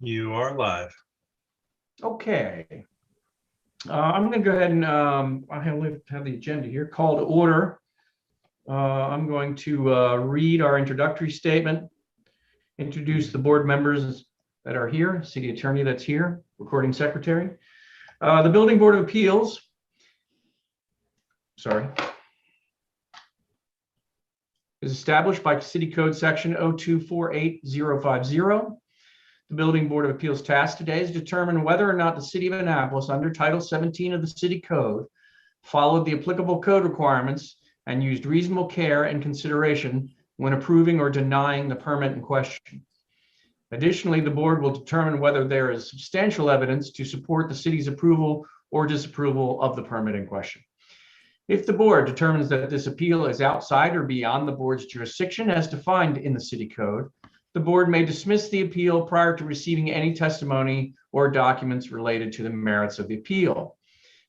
You are live. Okay. I'm going to go ahead and I have the agenda here. Call to order. I'm going to read our introductory statement, introduce the board members that are here, city attorney that's here, recording secretary. The Building Board of Appeals, is established by City Code Section 0248050. The Building Board of Appeals task today is to determine whether or not the City of Annapolis, under Title 17 of the City Code, followed the applicable code requirements and used reasonable care and consideration when approving or denying the permit in question. Additionally, the board will determine whether there is substantial evidence to support the city's approval or disapproval of the permit in question. If the board determines that this appeal is outside or beyond the board's jurisdiction as defined in the City Code, the board may dismiss the appeal prior to receiving any testimony or documents related to the merits of the appeal.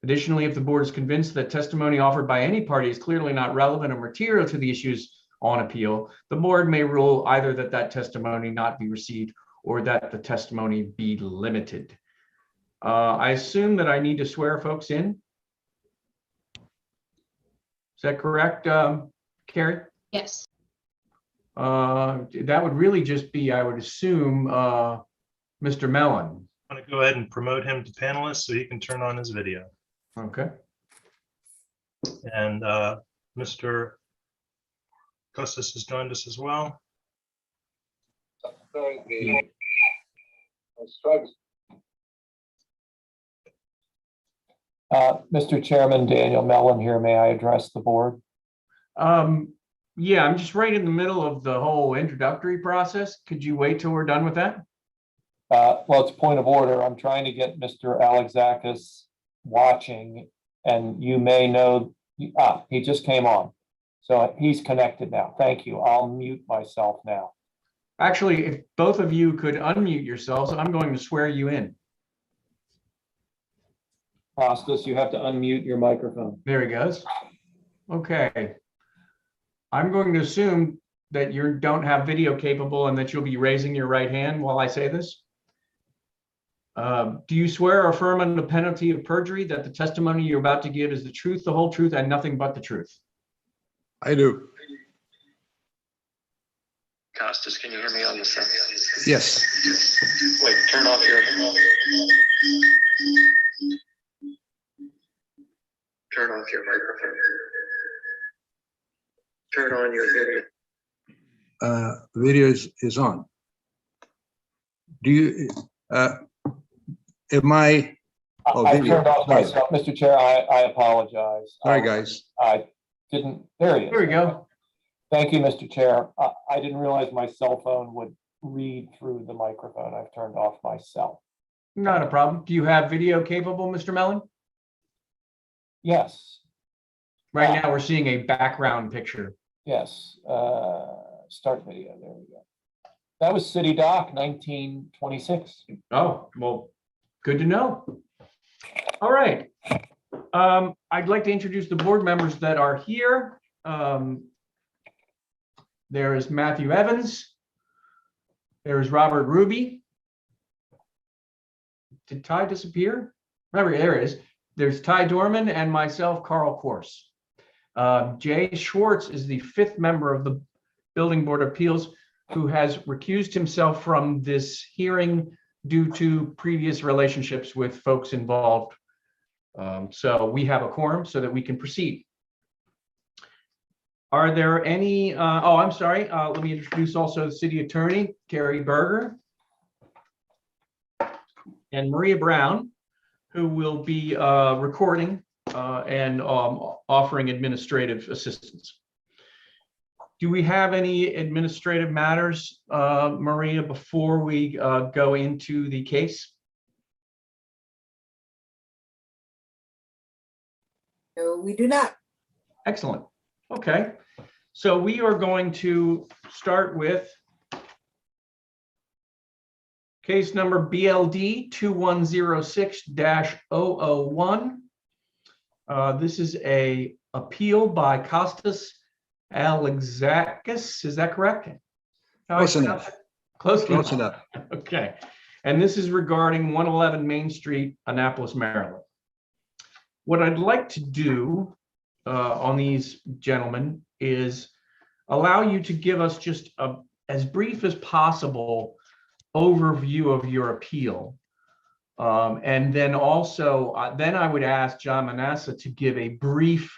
Additionally, if the board is convinced that testimony offered by any party is clearly not relevant or material to the issues on appeal, the board may rule either that that testimony not be received or that the testimony be limited. I assume that I need to swear folks in. Is that correct, Carrie? Yes. That would really just be, I would assume, Mr. Mellon. I'm going to go ahead and promote him to panelist so he can turn on his video. Okay. And Mr. Costas has joined us as well. Mr. Chairman, Daniel Mellon here. May I address the board? Yeah, I'm just right in the middle of the whole introductory process. Could you wait till we're done with that? Well, it's point of order. I'm trying to get Mr. Alexakis watching, and you may know, he just came on. So he's connected now. Thank you. I'll mute myself now. Actually, if both of you could unmute yourselves, I'm going to swear you in. Costas, you have to unmute your microphone. There he goes. Okay. I'm going to assume that you don't have video capable and that you'll be raising your right hand while I say this. Do you swear or affirm under the penalty of perjury that the testimony you're about to give is the truth, the whole truth, and nothing but the truth? I do. Costas, can you hear me on the sound? Yes. Wait, turn off your. Turn off your microphone. Turn on your video. Video is on. Do you, am I? Oh, I video. turned off Sorry. myself. Mr. Chair, I apologize. Sorry, guys. I didn't, there he is. There we go. Thank you, Mr. Chair. I didn't realize my cell phone would read through the microphone. I've turned off my cell. Not a problem. Do you have video capable, Mr. Mellon? Yes, Right now, we're seeing a background picture. yes. Start video. There we go. That was City Dock 1926. Oh, well, good to know. All right. I'd like to introduce the board members that are here. There is Matthew Evans. There is Robert Ruby. Did Ty disappear? Remember, there it is. There's Ty Dorman and myself, Carl Korse. Jay Schwartz is the fifth member of the Building Board of Appeals who has recused himself from this hearing due to previous relationships with folks involved. So we have a quorum so that we can proceed. Are there any, oh, I'm sorry. Let me introduce also the city attorney, Carrie Berger, and Maria Brown, who will be recording and offering administrative assistance. Do we have any administrative matters, Maria, before we go into the case? No, we do not. Excellent. Okay. So we are going to start with case number BLD 2106-001. This is a appeal by Costas Alexakis. Is that correct? Close enough. Close Close enough. enough. Okay. And this is regarding 111 Main Street, Annapolis, Maryland. What I'd like to do on these gentlemen is allow you to give us just a, as brief as possible, overview of your appeal. And then also, then I would ask John Manassa to give a brief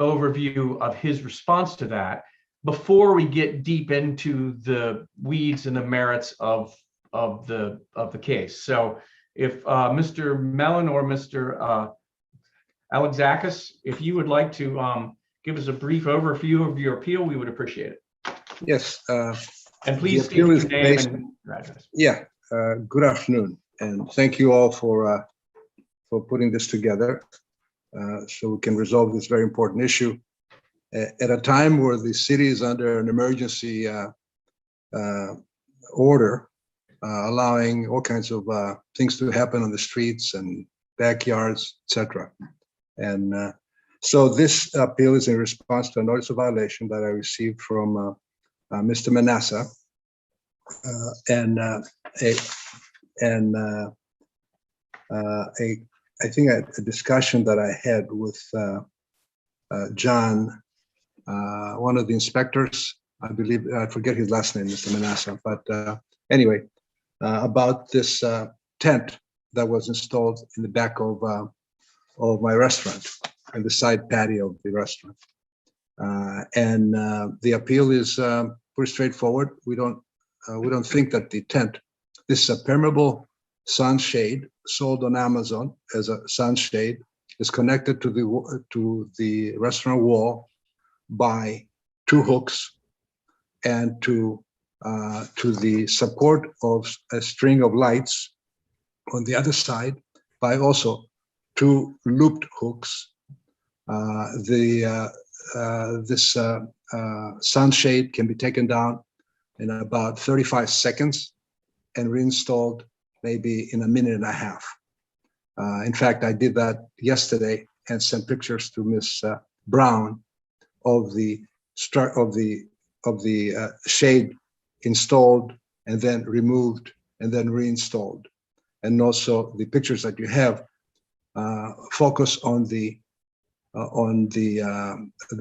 overview of his response to that before we get deep into the weeds and the merits of the case. So if Mr. Mellon or Mr. Alexakis, if you would like to give us a brief overview of your appeal, we would appreciate it. Yes, And please The state appeal your is name based- and your address. yeah, good afternoon, and thank you all for putting this together so we can resolve this very important issue at a time where the city is under an emergency order, allowing all kinds of things to happen on the streets and backyards, etc. And so this appeal is in response to a notice of violation that I received from Mr. Manassa, I think a discussion that I had with John, one of the inspectors, I believe, I forget his last name, Mr. Manassa, but anyway, about this tent that was installed in the back of my restaurant, in the side patio of the restaurant. And the appeal is pretty straightforward. We don't think that the tent, this is a permeable sunshade sold on Amazon as a sunshade, is connected to the restaurant wall by 2 hooks and to the support of a string of lights on the other side by also 2 looped hooks. This sunshade can be taken down in about 35 seconds and reinstalled maybe in a minute and a half. In fact, I did that yesterday and sent pictures to Ms. Brown of the shade installed and then removed and then reinstalled. And also the pictures that you have focus on the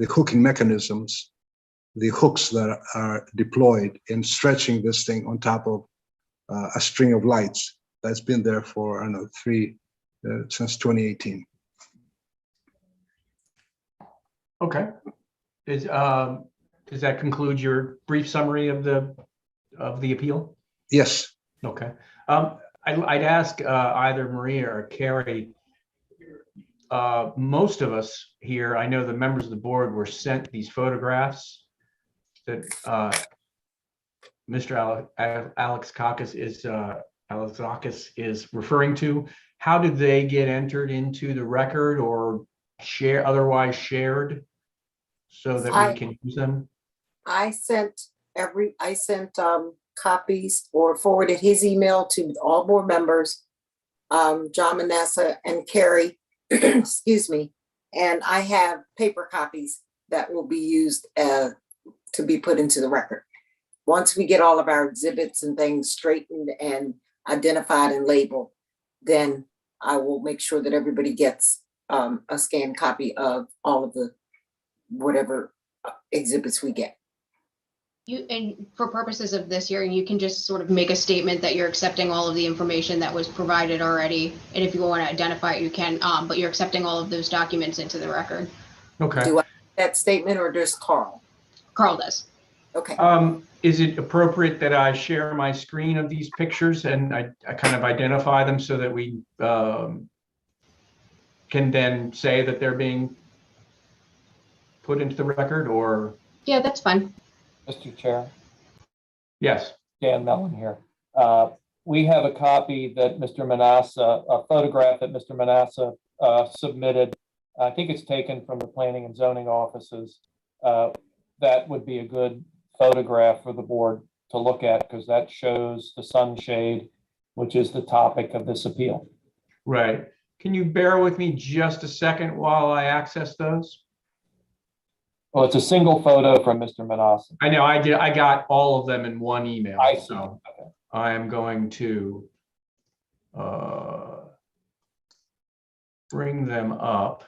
hooking mechanisms, the hooks that are deployed in stretching this thing on top of a string of lights that's been there for, I don't know, since 2018. Okay. Does that conclude your brief summary of the appeal? Yes. Okay. I'd ask either Maria or Carrie. Most of us here, I know the members of the board were sent these photographs that Mr. Alexakis is referring to. How did they get entered into the record or otherwise shared so that we can use them? I sent copies or forwarded his email to all board members, John Manassa and Carrie, excuse me. And I have paper copies that will be used to be put into the record. Once we get all of our exhibits and things straightened and identified and labeled, then I will make sure that everybody gets a scanned copy of all of the whatever exhibits we get. And for purposes of this hearing, you can just sort of make a statement that you're accepting all of the information that was provided already. And if you want to identify it, you can, but you're accepting all of those documents into the record. Okay. Do I make that statement or just Carl? Carl does. Okay. Is it appropriate that I share my screen of these pictures and I kind of identify them so that we can then say that they're being put into the record, or? Yeah, that's fine. Mr. Chair, Yes. Dan Mellon here. We have a copy that Mr. Manassa, a photograph that Mr. Manassa submitted. I think it's taken from the planning and zoning offices. That would be a good photograph for the board to look at because that shows the sunshade, which is the topic of this appeal. Right. Can you bear with me just a second while I access those? Well, it's a single photo from Mr. Manassa. I know I got all of them in one email. I see. So, Okay. I am going to bring them up.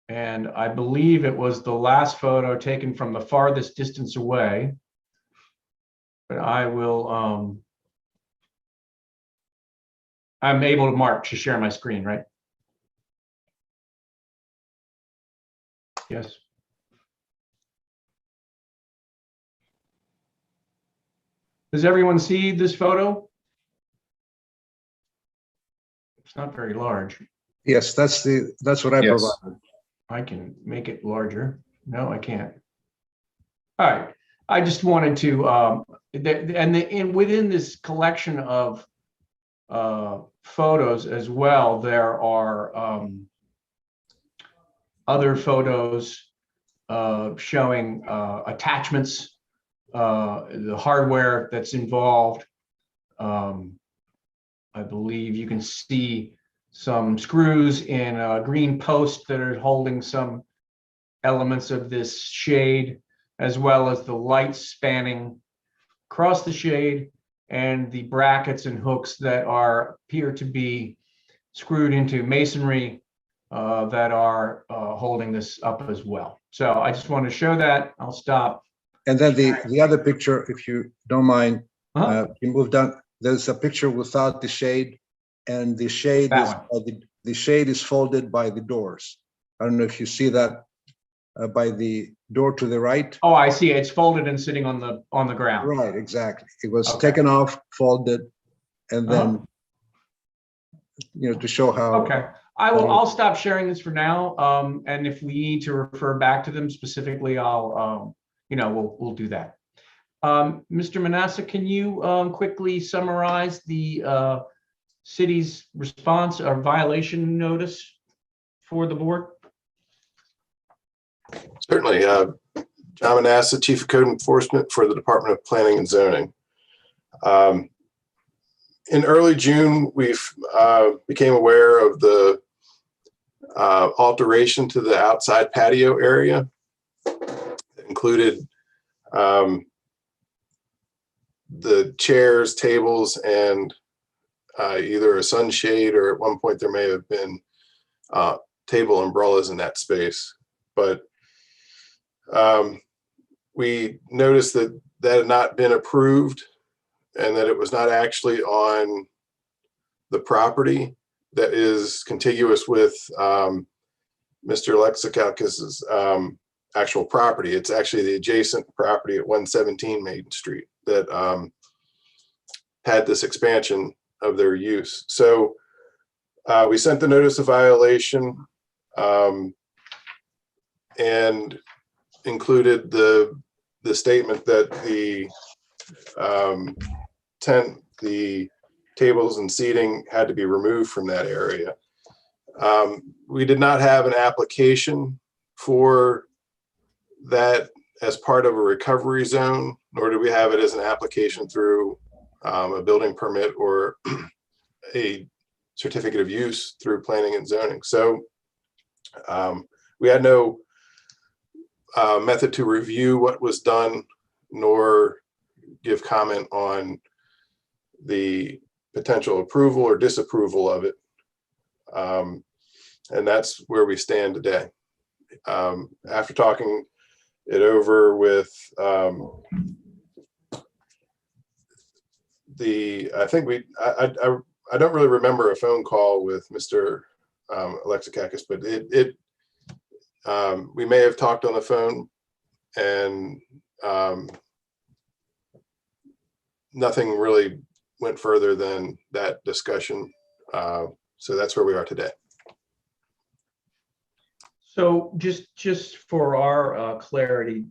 And I believe it was the last photo taken from the farthest distance away. But I will, I'm able to share my screen, right? Yes. Does everyone see this photo? It's not very large. Yes, that's what I Yes. provided. I can make it larger. No, I can't. All right. I just wanted to, within this collection of photos as well, there are other photos showing attachments, the hardware that's involved. I believe you can see some screws in a green post that are holding some elements of this shade, as well as the lights spanning across the shade and the brackets and hooks that appear to be screwed into masonry that are holding this up as well. So I just want to show that. I'll stop. And then the other picture, if you don't mind, Uh-huh. you moved on. There's a picture without the shade, and the shade is That the shade is folded by the doors. I don't know if you see that by the door to the right. Oh, I see. It's folded and sitting on the ground. Right, exactly. It was Okay. taken off, folded, and then to show how. Okay. I'll stop sharing this for now. And if we need to refer back to them specifically, I'll we'll do that. Mr. Manasseh, can you quickly summarize the city's response or violation notice for the board? Certainly. John Manasseh, Chief of Code Enforcement for the Department of Planning and Zoning. In early June, we've became aware of the alteration to the outside patio area. It included the chairs, tables, and either a sunshade, or at one point there may have been table umbrellas in that space. But we noticed that that had not been approved and that it was not actually on the property that is contiguous with Mr. Alexakakis's actual property. It's actually the adjacent property at 117 Main Street that had this expansion of their use. So we sent the notice of violation and included the statement that the the tables and seating had to be removed from that area. We did not have an application for that as part of a recovery zone, nor did we have it as an application through a building permit or a certificate of use through planning and zoning. So we had no method to review what was done, nor give comment on the potential approval or disapproval of it. And that's where we stand today. After talking it over with I don't really remember a phone call with Mr. Alexakakis, but we may have talked on the phone, and nothing really went further than that discussion. So that's where we are today. So just for our clarity,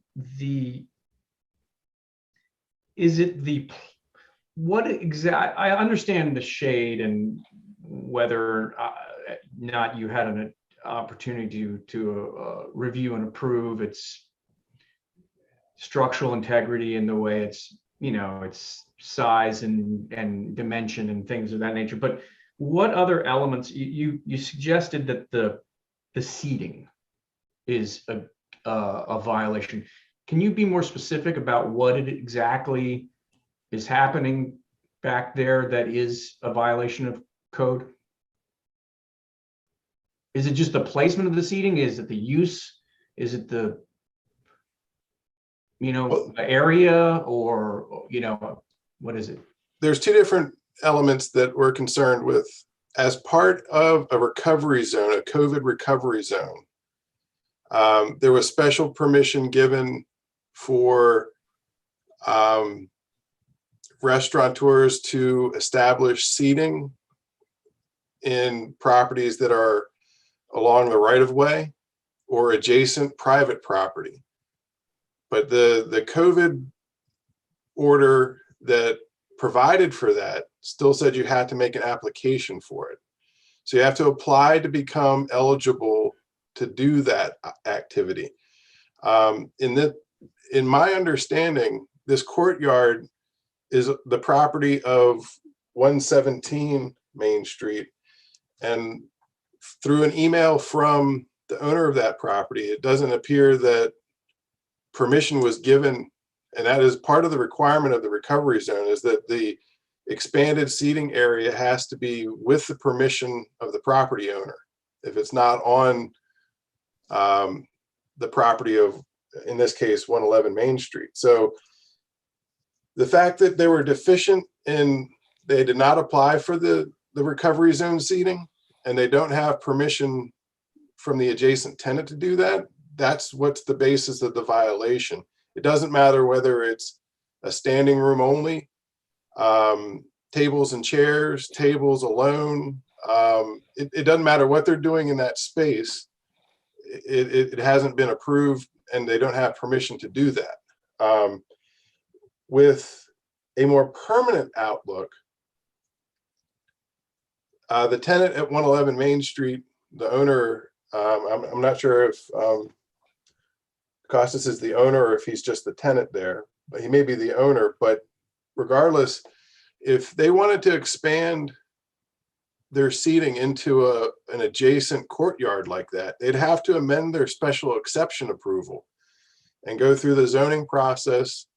what exact, I understand the shade and whether or not you had an opportunity to review and approve its structural integrity and the way it's, its size and dimension and things of that nature. But what other elements, you suggested that the seating is a violation. Can you be more specific about what it exactly is happening back there that is a violation of code? Is it just the placement of the seating? Is it the use? Is it the, the area, or, what is it? There's two different elements that we're concerned with. As part of a recovery zone, a COVID recovery zone, there was special permission given for restaurateurs to establish seating in properties that are along the right of way or adjacent private property. But the COVID order that provided for that still said you had to make an application for it. So you have to apply to become eligible to do that activity. In my understanding, this courtyard is the property of 117 Main Street. And through an email from the owner of that property, it doesn't appear that permission was given. And that is part of the requirement of the recovery zone, is that the expanded seating area has to be with the permission of the property owner. If it's not on the property of, in this case, 111 Main Street. So the fact that they were deficient in, they did not apply for the recovery zone seating, and they don't have permission from the adjacent tenant to do that, that's what's the basis of the violation. It doesn't matter whether it's a standing room only, tables and chairs, tables alone. It doesn't matter what they're doing in that space. It hasn't been approved, and they don't have permission to do that. With a more permanent outlook, the tenant at 111 Main Street, the owner, I'm not sure if Costas is the owner or if he's just the tenant there, but he may be the owner. But regardless, if they wanted to expand their seating into an adjacent courtyard like that, they'd have to amend their special exception approval and go through the zoning process.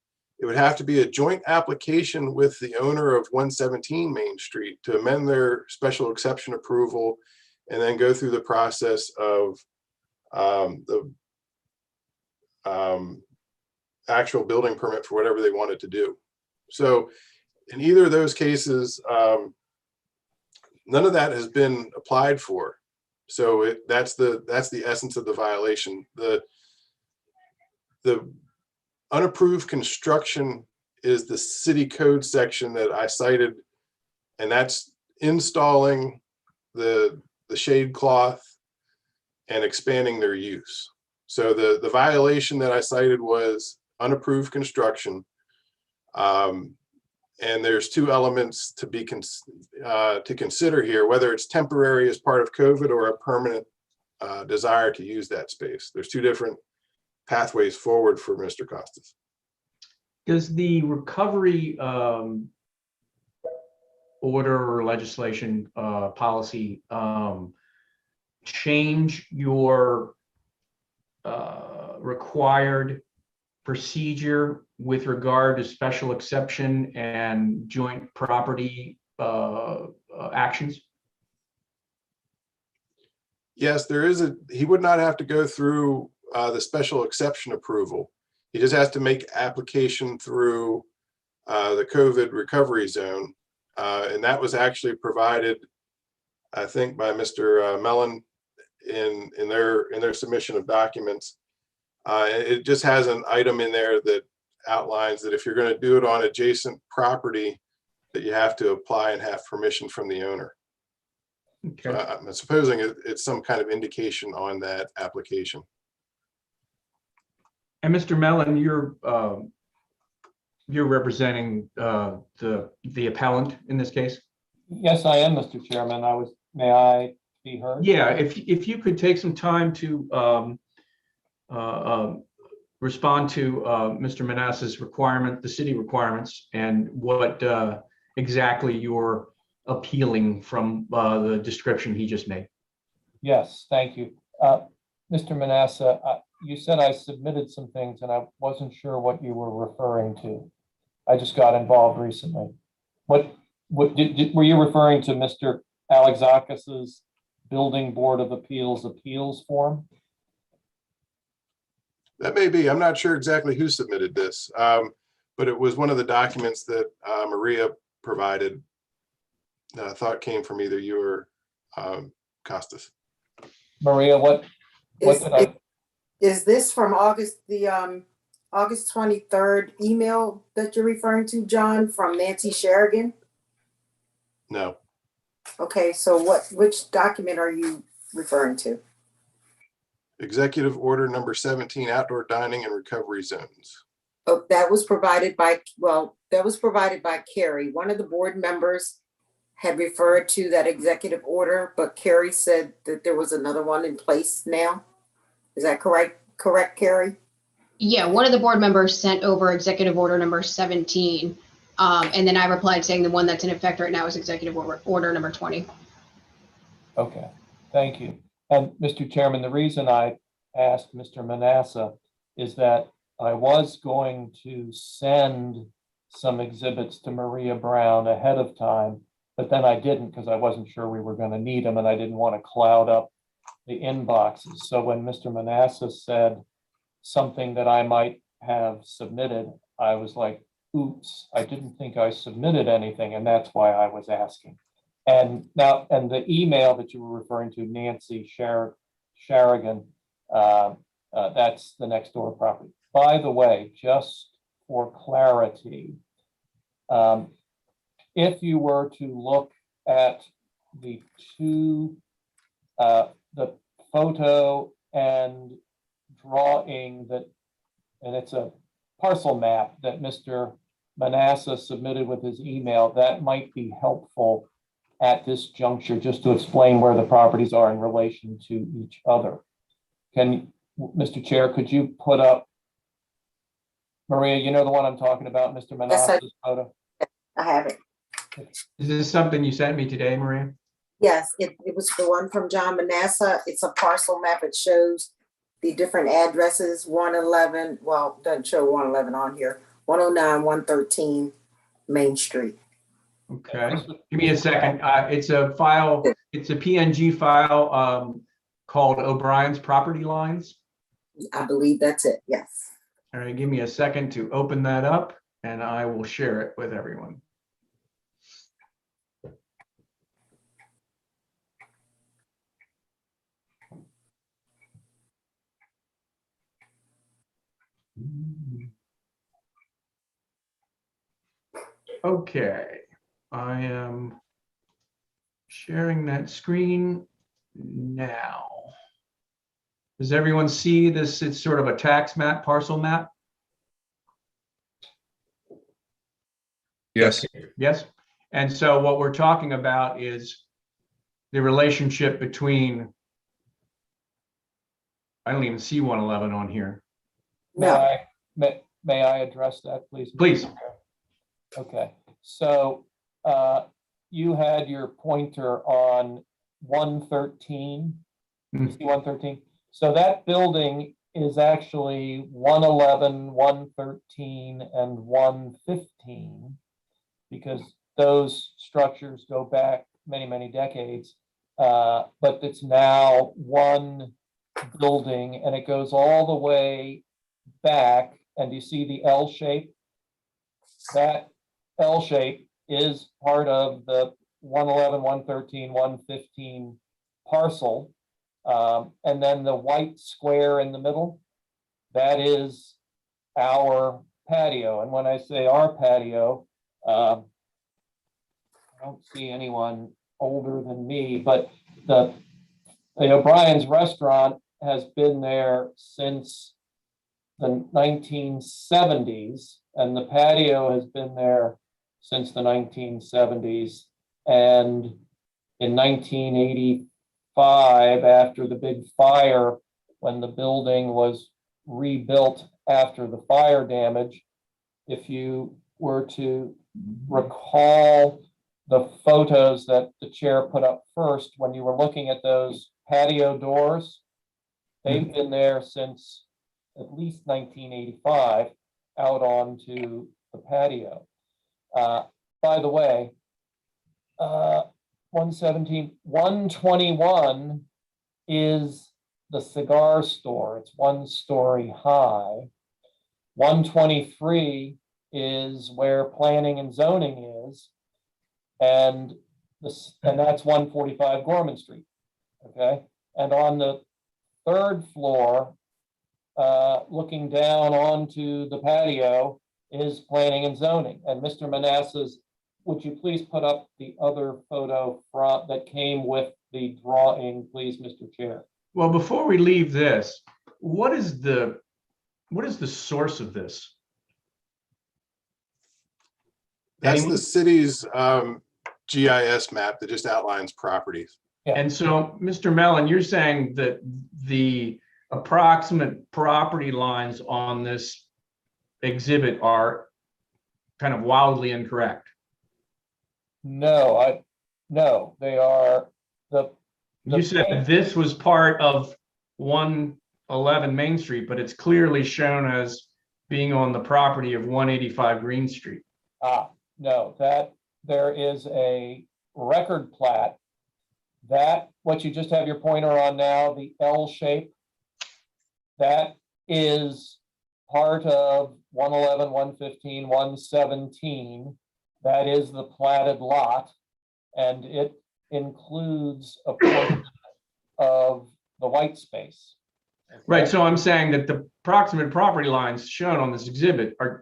It would have to be a joint application with the owner of 117 Main Street to amend their special exception approval, and then go through the process of the actual building permit for whatever they wanted to do. So in either of those cases, none of that has been applied for. So that's the essence of the violation. The unapproved construction is the city code section that I cited, and that's installing the shade cloth and expanding their use. So the violation that I cited was unapproved construction. And there's two elements to be to consider here, whether it's temporary as part of COVID or a permanent desire to use that space. There's two different pathways forward for Mr. Costas. Does the recovery order or legislation policy change your required procedure with regard to special exception and joint property actions? Yes, there is he would not have to go through the special exception approval. He just has to make application through the COVID recovery zone. And that was actually provided, I think, by Mr. Mellon in their submission of documents. It just has an item in there that outlines that if you're going to do it on adjacent property, that you have to apply and have permission from the owner. Okay. So I'm supposing it's some kind of indication on that application. And Mr. Mellon, you're representing the appellant in this case? Yes, I am, Mr. Chairman. May I be heard? Yeah, if you could take some time to respond to Mr. Manasseh's requirement, the city requirements, and what exactly you're appealing from the description he just made. Yes, thank you. Mr. Manasseh, you said I submitted some things and I wasn't sure what you were referring to. I just got involved recently. What were you referring to Mr. Alexakis's Building Board of Appeals form? That may be. I'm not sure exactly who submitted this, but it was one of the documents that Maria provided that I thought came from either you or Costas. Maria, what Is, did I? is this from August, the August 23rd email that you're referring to, John, from Nancy Sherigan? No, Okay, so which document are you referring to? Executive Order number 17, outdoor dining and recovery zones. Oh, that was provided by, that was provided by Carrie. One of the board members had referred to that executive order, but Carrie said that there was another one in place now. Is that correct? Correct, Carrie? Yeah, one of the board members sent over executive order number 17. And then I replied saying the one that's in effect right now is executive order number 20. Okay, thank you. And Mr. Chairman, the reason I asked Mr. Manassa is that I was going to send some exhibits to Maria Brown ahead of time, but then I didn't because I wasn't sure we were going to need them and I didn't want to cloud up the inboxes. So when Mr. Manassa said something that I might have submitted, I was like, oops, I didn't think I submitted anything, and that's why I was asking. And now, and the email that you were referring to, Nancy Sherigan, that's the next door property. By the way, just for clarity, if you were to look at the two, the photo and drawing that, and it's a parcel map that Mr. Manassa submitted with his email, that might be helpful at this juncture, just to explain where the properties are in relation to each other. Can, Mr. Chair, could you put up, Maria, you know the one I'm talking about, Mr. Manassa's photo? I have it. Is this something you sent me today, Maria? Yes, it was the one from John Manassa. It's a parcel map. It shows the different addresses, 111, well, doesn't show 111 on here, 109, 113 Main Street. Okay, give me a second. It's a file, it's a PNG file called O'Brien's Property Lines. I believe that's it, yes. All right, give me a second to open that up and I will share it with everyone. Okay, I am sharing that screen now. Does everyone see this? It's sort of a tax map, parcel map? Yes. Yes. And so what we're talking about is the relationship between, I don't even see 111 on here. No, May I address that, please? Please. Okay, so you had your pointer on 113, you see 113? So that building is actually 111, 113, and 115, because those structures go back many, many decades. But it's now one building and it goes all the way back, and you see the L shape? That L shape is part of the 111, 113, 115 parcel. And then the white square in the middle, that is our patio. And when I say our patio, I don't see anyone older than me, but the O'Brien's restaurant has been there since the 1970s, and the patio has been there since the 1970s. And in 1985, after the big fire, when the building was rebuilt after the fire damage, if you were to recall the photos that the chair put up first, when you were looking at those patio doors, they've been there since at least 1985 out onto the the patio. By the way, 117, 121 is the cigar store. It's 1 story high. 123 is where planning and zoning is. And that's 145 Gorman Street. Okay. And on the 3rd floor, looking down onto the patio is planning and zoning. And Mr. Manassas, would you please put up the other photo that came with the drawing, please, Mr. Chair? Well, before we leave this, what is the source of this? That's Anyone? the city's GIS map that just outlines properties. And so, Mr. Mellon, you're saying that the approximate property lines on this exhibit are kind of wildly incorrect? No, they are You said this was part of 111 Main Street, but it's clearly shown as being on the property of 185 Green Street. no, that there is a record plat. That, what you just have your pointer on now, the L shape, that is part of 111, 115, 117. That is the platted lot, and it includes a portion of the white space. Right, so I'm saying that the approximate property lines shown on this exhibit are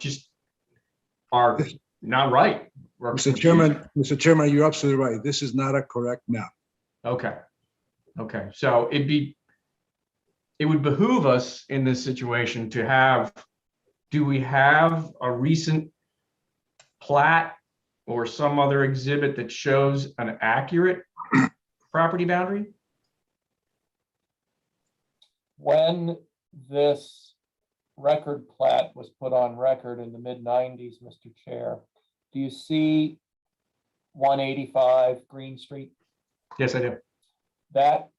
not right. Or Mr. Chairman, you're absolutely right. This is not a correct map. Okay, so it would behoove us in this situation to have, do we have a recent plat or some other exhibit that shows an accurate property boundary? When this record plat was put on record in the mid-90s, Mr. Chair, do you see 185 Green Street? Yes, I do. That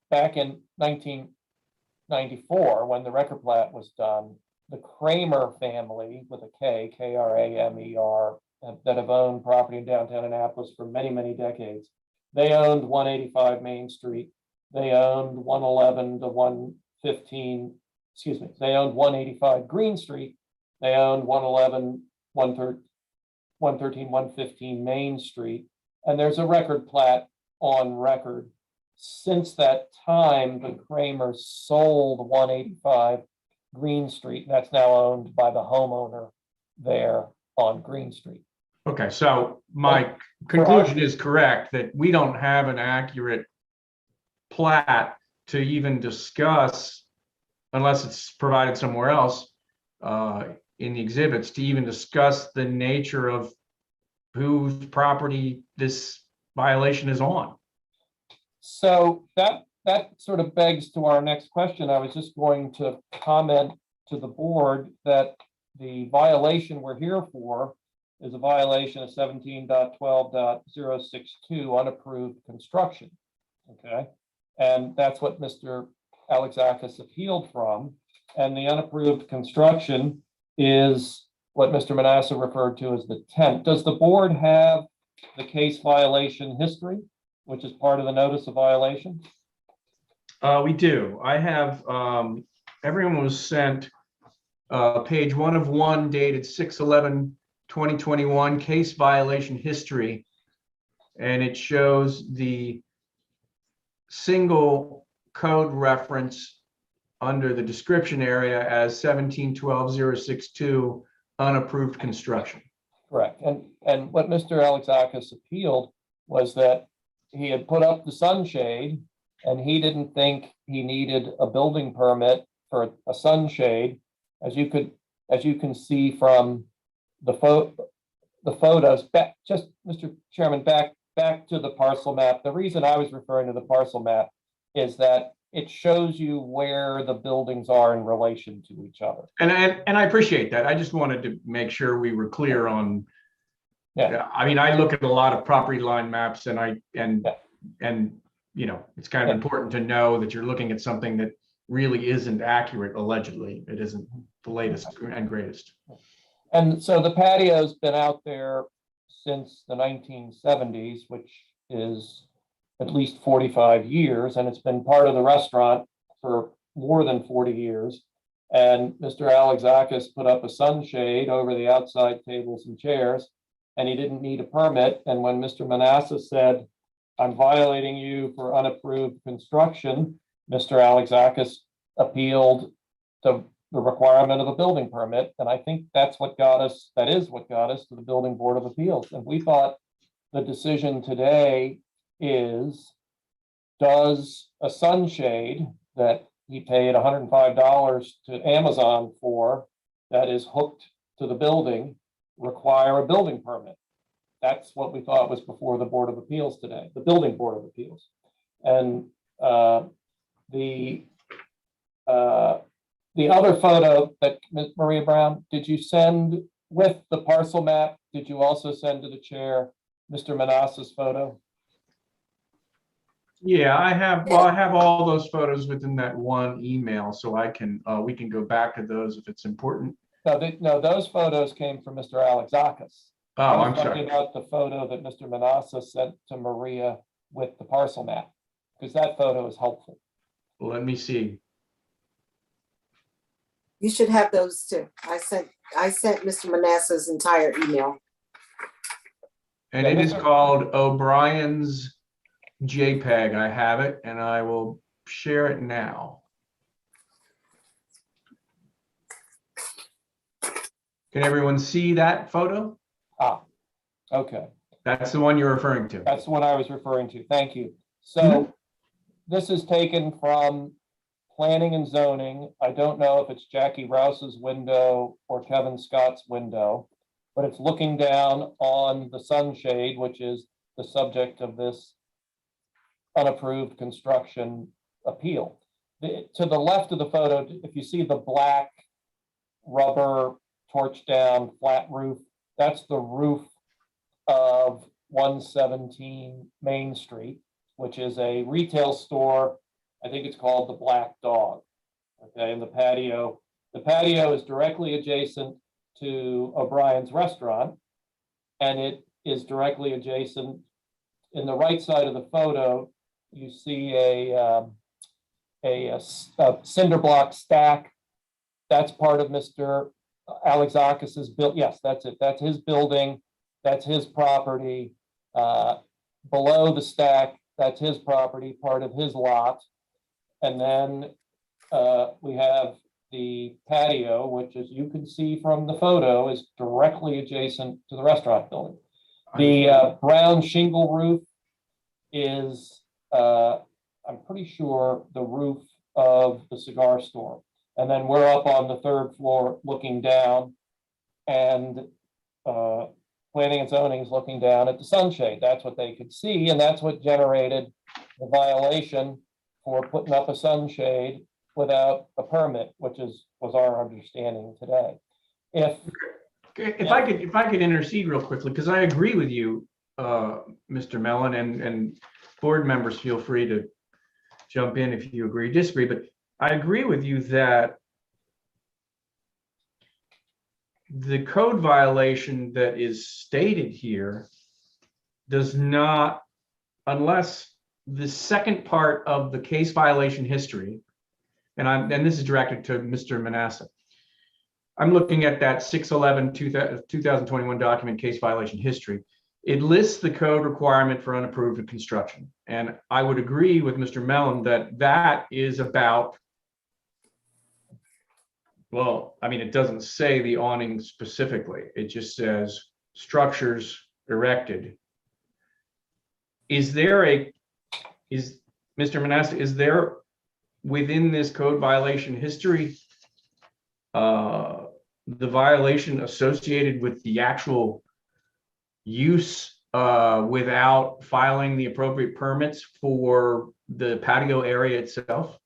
back in 1994, when the record plat was done, the Kramer family with a K, Kramer, that have owned property in downtown Annapolis for many, many decades. They owned 185 Main Street. They owned 111 to 115, excuse me, they owned 185 Green Street. They owned 111, 113, 115 Main Street. And there's a record plat on record. Since that time, the Kramers sold 185 Green Street, and that's now owned by the homeowner there on Green Street. Okay, so my conclusion is correct that we don't have an accurate plat to even discuss, unless it's provided somewhere else in the exhibits, to even discuss the nature of whose property this violation is on. So that sort of begs to our next question. I was just going to comment to the board that the violation we're here for is a violation of 17.12.062 unapproved construction. Okay, and that's what Mr. Alexakis appealed from. And the unapproved construction is what Mr. Manasseh referred to as the tent. Does the board have the case violation history, which is part of the notice of violation? We do. I have, everyone was sent page 1 of 1 dated 6/11/2021 case violation history. And it shows the single code reference under the description area as 17.12.062 unapproved construction. Correct. And what Mr. Alexakis appealed was that he had put up the sunshade and he didn't think he needed a building permit for a sunshade. As you can see from the photos, just Mr. Chairman, back to the parcel map. The reason I was referring to the parcel map is that it shows you where the buildings are in relation to each other. And I appreciate that. I just wanted to make sure we were clear on. Yeah. I mean, I look at a lot of property line maps and you know, it's kind of important to know that you're looking at something that really isn't accurate, allegedly. It isn't the latest and greatest. And so the patio's been out there since the 1970s, which is at least 45 years, and it's been part of the restaurant for more than 40 years. And Mr. Alexakis put up a sunshade over the outside tables and chairs, and he didn't need a permit. And when Mr. Manassas said, "I'm violating you for unapproved construction," Mr. Alexakis appealed the requirement of a building permit. And I think that is what got us to the Building Board of Appeals. And we thought the decision today is, does a sunshade that he paid $105 to Amazon for, that is hooked to the building, require a building permit? That's what we thought was before the Board of Appeals today, the Building Board of Appeals. And the other photo that Ms. Maria Brown, did you send with the parcel map? Did you also send to the chair Mr. Manassas' photo? Yeah, I have all those photos within that one email, so I can, we can go back to those if it's important. No, those photos came from Mr. Alexakis. Oh, I was I'm talking sorry. about the photo that Mr. Manassas sent to Maria with the parcel map, because that photo is helpful. Let me see. You should have those too. I sent Mr. Manassas' entire email. And it is called O'Brien's JPEG. I have it, and I will share it now. Can everyone see that photo? Ah, okay. That's the one you're referring to. That's the one I was referring to. Thank you. So this is taken from planning and zoning. I don't know if it's Jackie Rouse's window or Kevin Scott's window, but it's looking down on the sunshade, which is the subject of this unapproved construction appeal. To the left of the photo, if you see the black rubber torch down flat roof, that's the roof of 117 Main Street, which is a retail store. I think it's called the Black Dog. Okay, and the patio is directly adjacent to O'Brien's restaurant, and it is directly adjacent. In the right side of the photo, you see a cinder block stack. That's part of Mr. Alexakis's build. Yes, that's it. That's his building. That's his property. Below the stack, that's his property, part of his lot. And then we have the patio, which, as you can see from the photo, is directly adjacent to the restaurant building. The brown shingle roof is, I'm pretty sure, the roof of the cigar store. And then we're up on the third floor looking down, and planning and zoning is looking down at the sunshade. That's what they could see, and that's what generated the violation for putting up a sunshade without a permit, which was our understanding today. If I could intercede real quickly, because I agree with you, Mr. Mellon, and board members, feel free to jump in if you agree or disagree, but I agree with you that the code violation that is stated here does not, unless the second part of the case violation history, and this is directed to Mr. Manasseh. I'm looking at that 6/11/2021 document case violation history. It lists the code requirement for unapproved construction. And I would agree with Mr. Mellon that that is about, well, I mean, it doesn't say the awning specifically. It just says structures erected. Mr. Manasseh, is there within this code violation history the violation associated with the actual use without filing the appropriate permits for the patio area itself?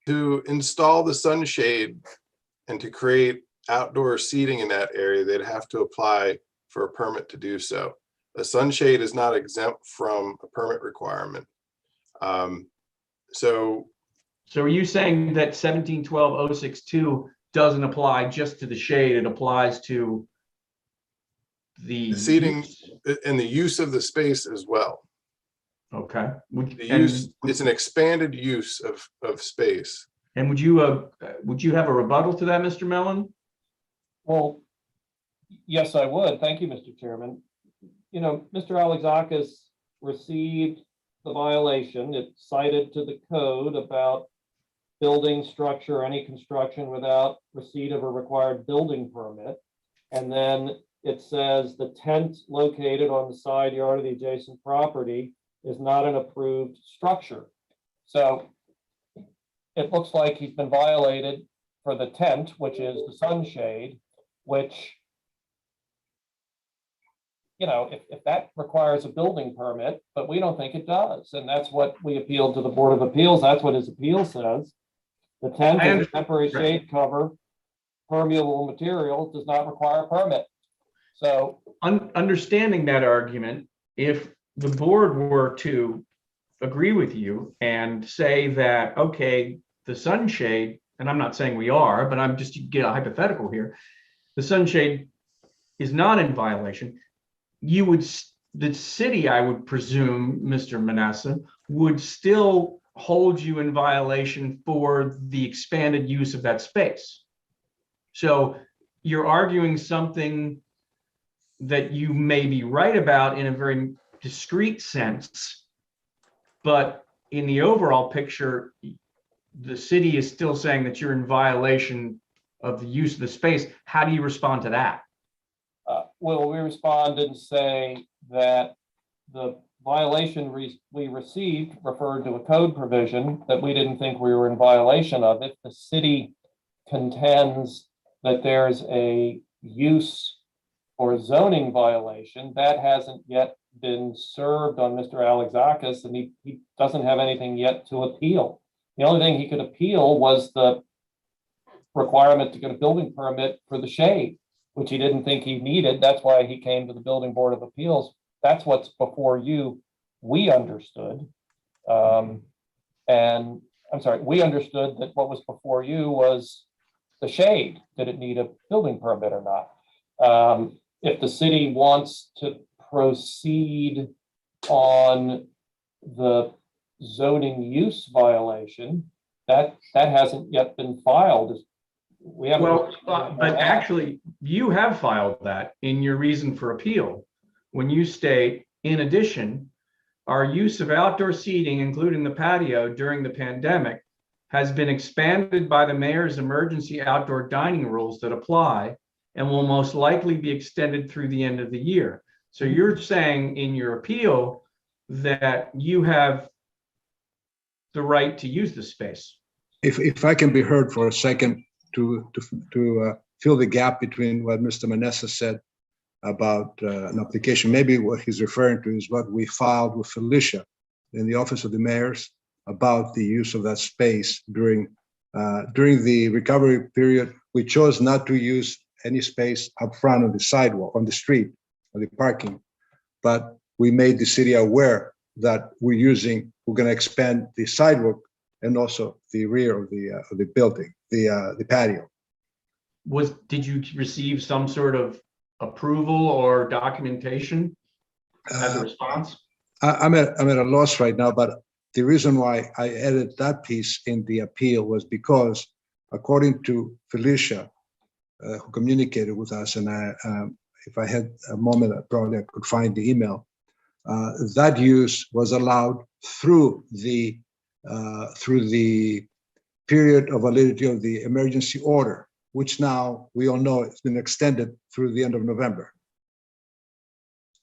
To install the sunshade and to create outdoor seating in that area, they'd have to apply for a permit to do so. A sunshade is not exempt from a permit requirement. So So are you saying that 1712-062 doesn't apply just to the shade, it applies to the The seating use? and the use of the space as well. Okay. The use, it's an expanded use of space. And would you have a rebuttal to that, Mr. Mellon? Well, yes, I would. Thank you, Mr. Chairman. You know, Mr. Alexakis received the violation. It cited to the code about building structure, or any construction without receipt of a required building permit. And then it says the tent located on the side yard of the adjacent property is not an approved structure. So it looks like he's been violated for the tent, which is the sunshade, which, you know, if that requires a building permit, but we don't think it does. And that's what we appealed to the Board of Appeals. That's what his appeal says. The tent is a temporary shade cover, permeable material, does not require a permit. So Understanding that argument, if the board were to agree with you and say that, okay, the sunshade, and I'm not saying we are, but I'm just to get a hypothetical here, the sunshade is not in violation, you would, the city, I would presume, Mr. Manasseh, would still hold you in violation for the expanded use of that space. So you're arguing something that you may be right about in a very discrete sense, but in the overall picture, the city is still saying that you're in violation of the use of the space. How do you respond to that? Well, we respond and say that the violation we received referred to a code provision that we didn't think we were in violation of. If the city contends that there's a use or zoning violation, that hasn't yet been served on Mr. Alexakis, and he doesn't have anything yet to appeal. The only thing he could appeal was the requirement to get a building permit for the shade, which he didn't think he needed. That's why he came to the Building Board of Appeals. That's what's before you, we understood. And I'm sorry, we understood that what was before you was the shade. Did it need a building permit or not? If the city wants to proceed on the zoning use violation, that hasn't yet been filed. We haven't. Well, but actually, you have filed that in your reason for appeal when you state, in addition, our use of outdoor seating, including the patio during the pandemic, has been expanded by the mayor's emergency outdoor dining rules that apply and will most likely be extended through the end of the year. So you're saying in your appeal that you have the right to use the space. If I can be heard for a second to fill the gap between what Mr. Manasseh said about an application, maybe what he's referring to is what we filed with Felicia in the Office of the Mayors about the use of that space during the recovery period. We chose not to use any space up front on the sidewalk, on the street, on the parking, but we made the city aware that we're going to expand the sidewalk and also the rear of the building, the patio. Did you receive some sort of approval or documentation as a response? I'm at a loss right now, but the reason why I added that piece in the appeal was because, according to Felicia, who communicated with us, and if I had a moment, probably I could find the email. That use was allowed through the period of validity of the emergency order, which now we all know it's been extended through the end of November.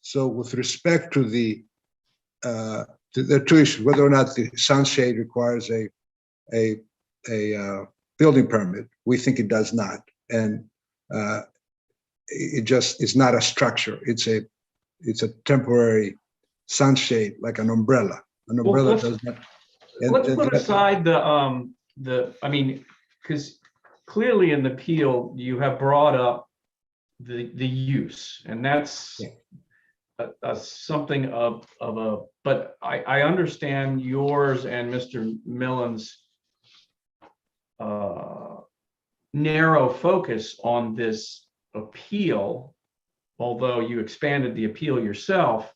So with respect to the two issues, whether or not the sunshade requires a building permit, we think it does not. And it just is not a structure. It's a temporary sunshade, like an umbrella. An umbrella does not. Let's put aside I mean, because clearly in the appeal, you have brought up the use, and that's something of a, but I understand yours and Mr. Millen's narrow focus on this appeal, although you expanded the appeal yourself.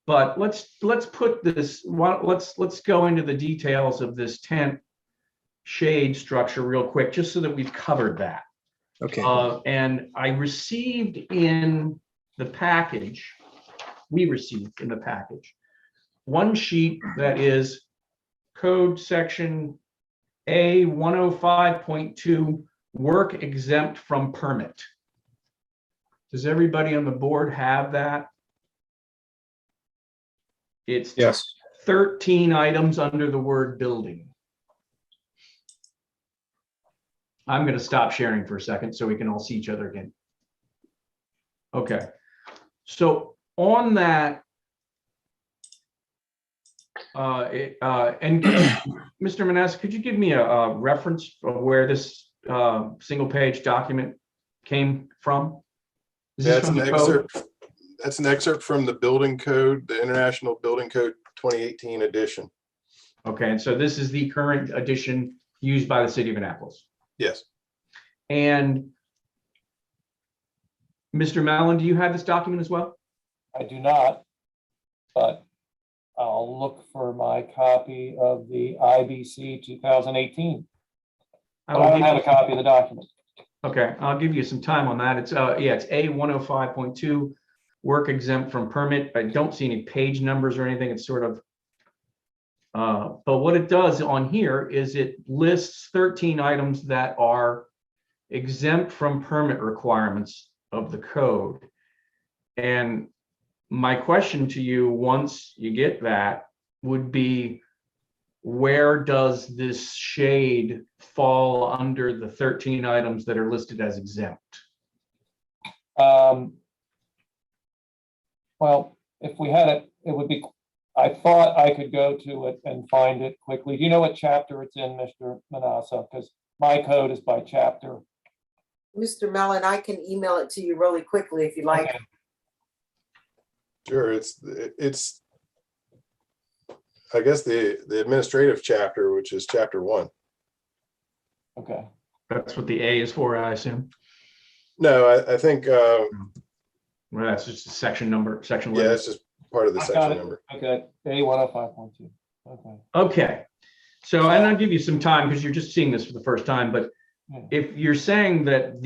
But let's put this, let's go into the details of this tent shade structure real quick, just so that we've covered that. Okay, And I received in the package, we received in the package, one sheet that is code section A 105.2, work exempt from permit. Does everybody on the board have that? It's Yes. 13 items under the word building. I'm going to stop sharing for a second so we can all see each other again. Okay. So on that, and Mr. Manassa, could you give me a reference of where this single page document came from? Is this That's from an the code? excerpt. That's an excerpt from the building code, the International Building Code 2018 edition. Okay, and so this is the current edition used by the city of Annapolis. Yes. And Mr. Mallon, do you have this document as well? I do not, but I'll look for my copy of the IBC 2018. But I don't have a copy of the document. Okay, I'll give you some time on that. It's it's A 105.2, work exempt from permit. I don't see any page numbers or anything. It's sort of, but what it does on here is it lists 13 items that are exempt from permit requirements of the code. And my question to you, once you get that, would be, where does this shade fall under the 13 items that are listed as exempt? Well, if we had it, it would be, I thought I could go to it and find it quickly. Do you know what chapter it's in, Mr. Manassa? Because my code is by chapter. Mr. Mellon, I can email it to you really quickly if you like. Okay. Sure. It's, I guess the administrative chapter, which is chapter 1. Okay. That's what the A is for, I assume. No, I think, Well, that's just a section number, section. yeah, it's just part of the I got section it. number. Okay, A 105.2. Okay. Okay, so, and I'll give you some time because you're just seeing this for the first time, but if you're saying that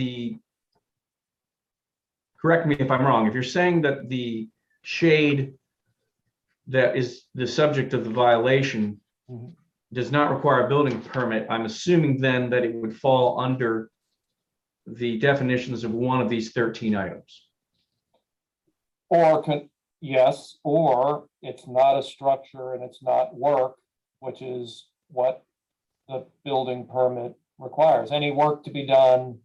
correct me if I'm wrong, if you're saying that the shade that is the subject of the violation Mhm. does not require a building permit, I'm assuming then that it would fall under the definitions of one of these 13 items. Or yes, or it's not a structure and it's not work, which is what the building permit requires. Any work to be done,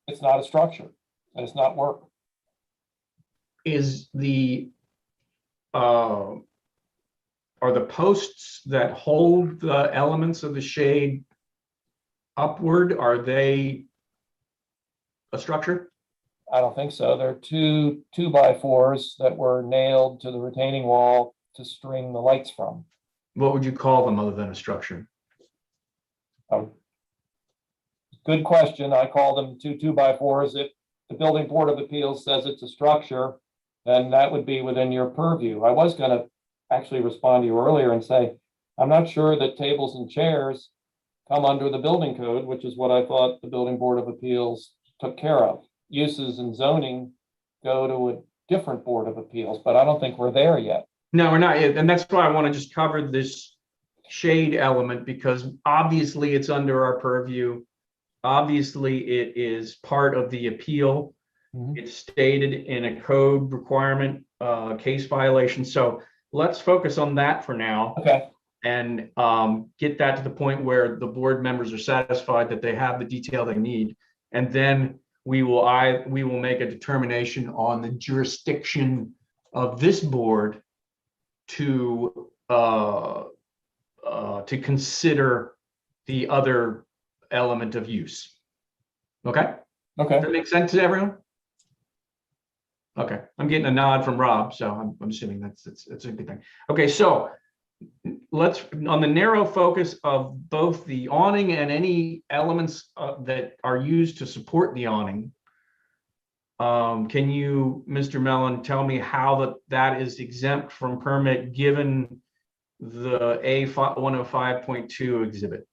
it's not a structure and it's not work. Is the are the posts that hold the elements of the shade upward, are they a structure? I don't think so. They're two 2x4s that were nailed to the retaining wall to string the lights from. What would you call them other than a structure? Good question. I call them two 2x4s. If the Building Board of Appeals says it's a structure, then that would be within your purview. I was going to actually respond to you earlier and say, I'm not sure that tables and chairs come under the building code, which is what I thought the Building Board of Appeals took care of. Uses and zoning go to a different Board of Appeals, but I don't think we're there yet. No, we're not yet. And that's why I want to just cover this shade element, because obviously it's under our purview. Obviously, it is part of the appeal. Mhm. It's stated in a code requirement, case violation. So let's focus on that for now Okay. and get that to the point where the board members are satisfied that they have the detail they need. And then we will make a determination on the jurisdiction of this board to consider the other element of use. Okay? Okay. Does that make sense to everyone? Okay, I'm getting a nod from Rob, so I'm assuming that's a good thing. Okay, so let's, on the narrow focus of both the awning and any elements that are used to support the awning. Can you, Mr. Mellon, tell me how that is exempt from permit given the A 105.2 exhibit?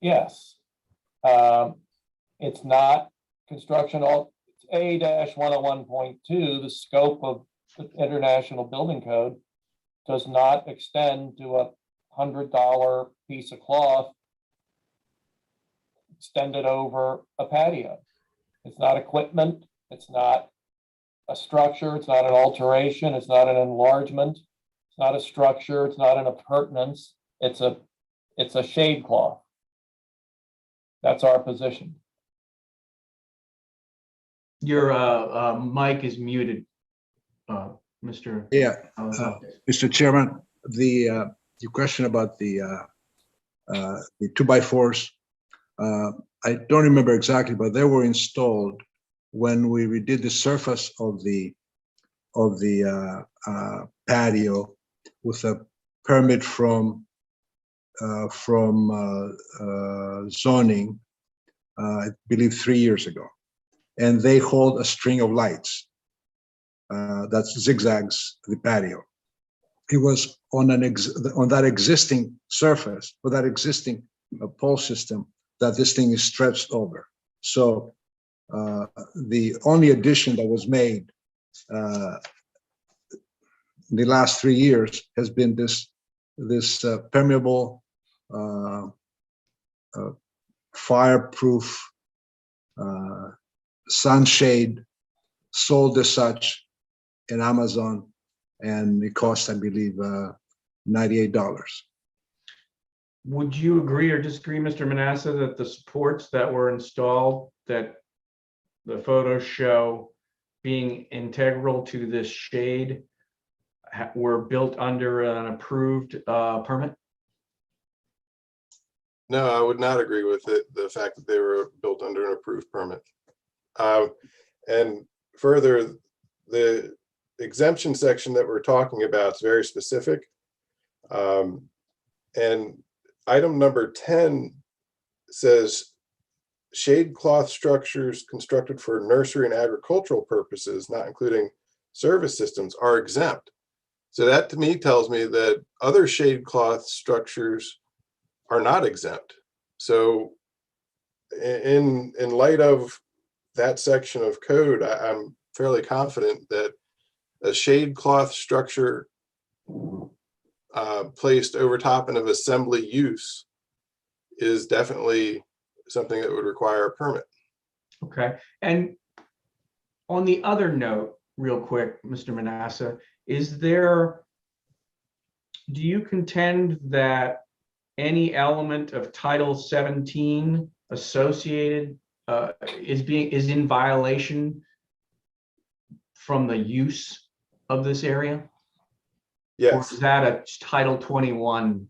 Yes. It's not construction, it's A-101.2, the scope of the International Building Code does not extend to a $100 piece of cloth extended over a patio. It's not equipment, it's not a structure, it's not an alteration, it's not an enlargement, it's not a structure, it's not an appurtenance, it's a shade cloth. That's our position. Your mic is muted, Mr. Yeah, Alexakis. Mr. Chairman, your question about the 2x4s, I don't remember exactly, but they were installed when we redid the surface of the patio with a permit from zoning, I believe 3 years ago. And they hold a string of lights that zigzags the patio. It was on that existing surface, or that existing pole system, that this thing is stretched over. So the only addition that was made in the last 3 years has been this permeable, fireproof sunshade, sold as such in Amazon, and it cost, I believe, $98. Would you agree or disagree, Mr. Manasseh, that the supports that were installed, that the photos show being integral to this shade, were built under an approved permit? No, I would not agree with it, the fact that they were built under an approved permit. And further, the exemption section that we're talking about is very specific. And item number 10 says shade cloth structures constructed for nursery and agricultural purposes, not including service systems, are exempt. So that to me tells me that other shade cloth structures are not exempt. So in light of that section of code, I'm fairly confident that a shade cloth structure placed over top of an assembly use is definitely something that would require a permit. Okay. And on the other note, real quick, Mr. Manasseh, do you contend that any element of Title 17 associated is in violation from the use of this area? Yes. Or is that a Title 21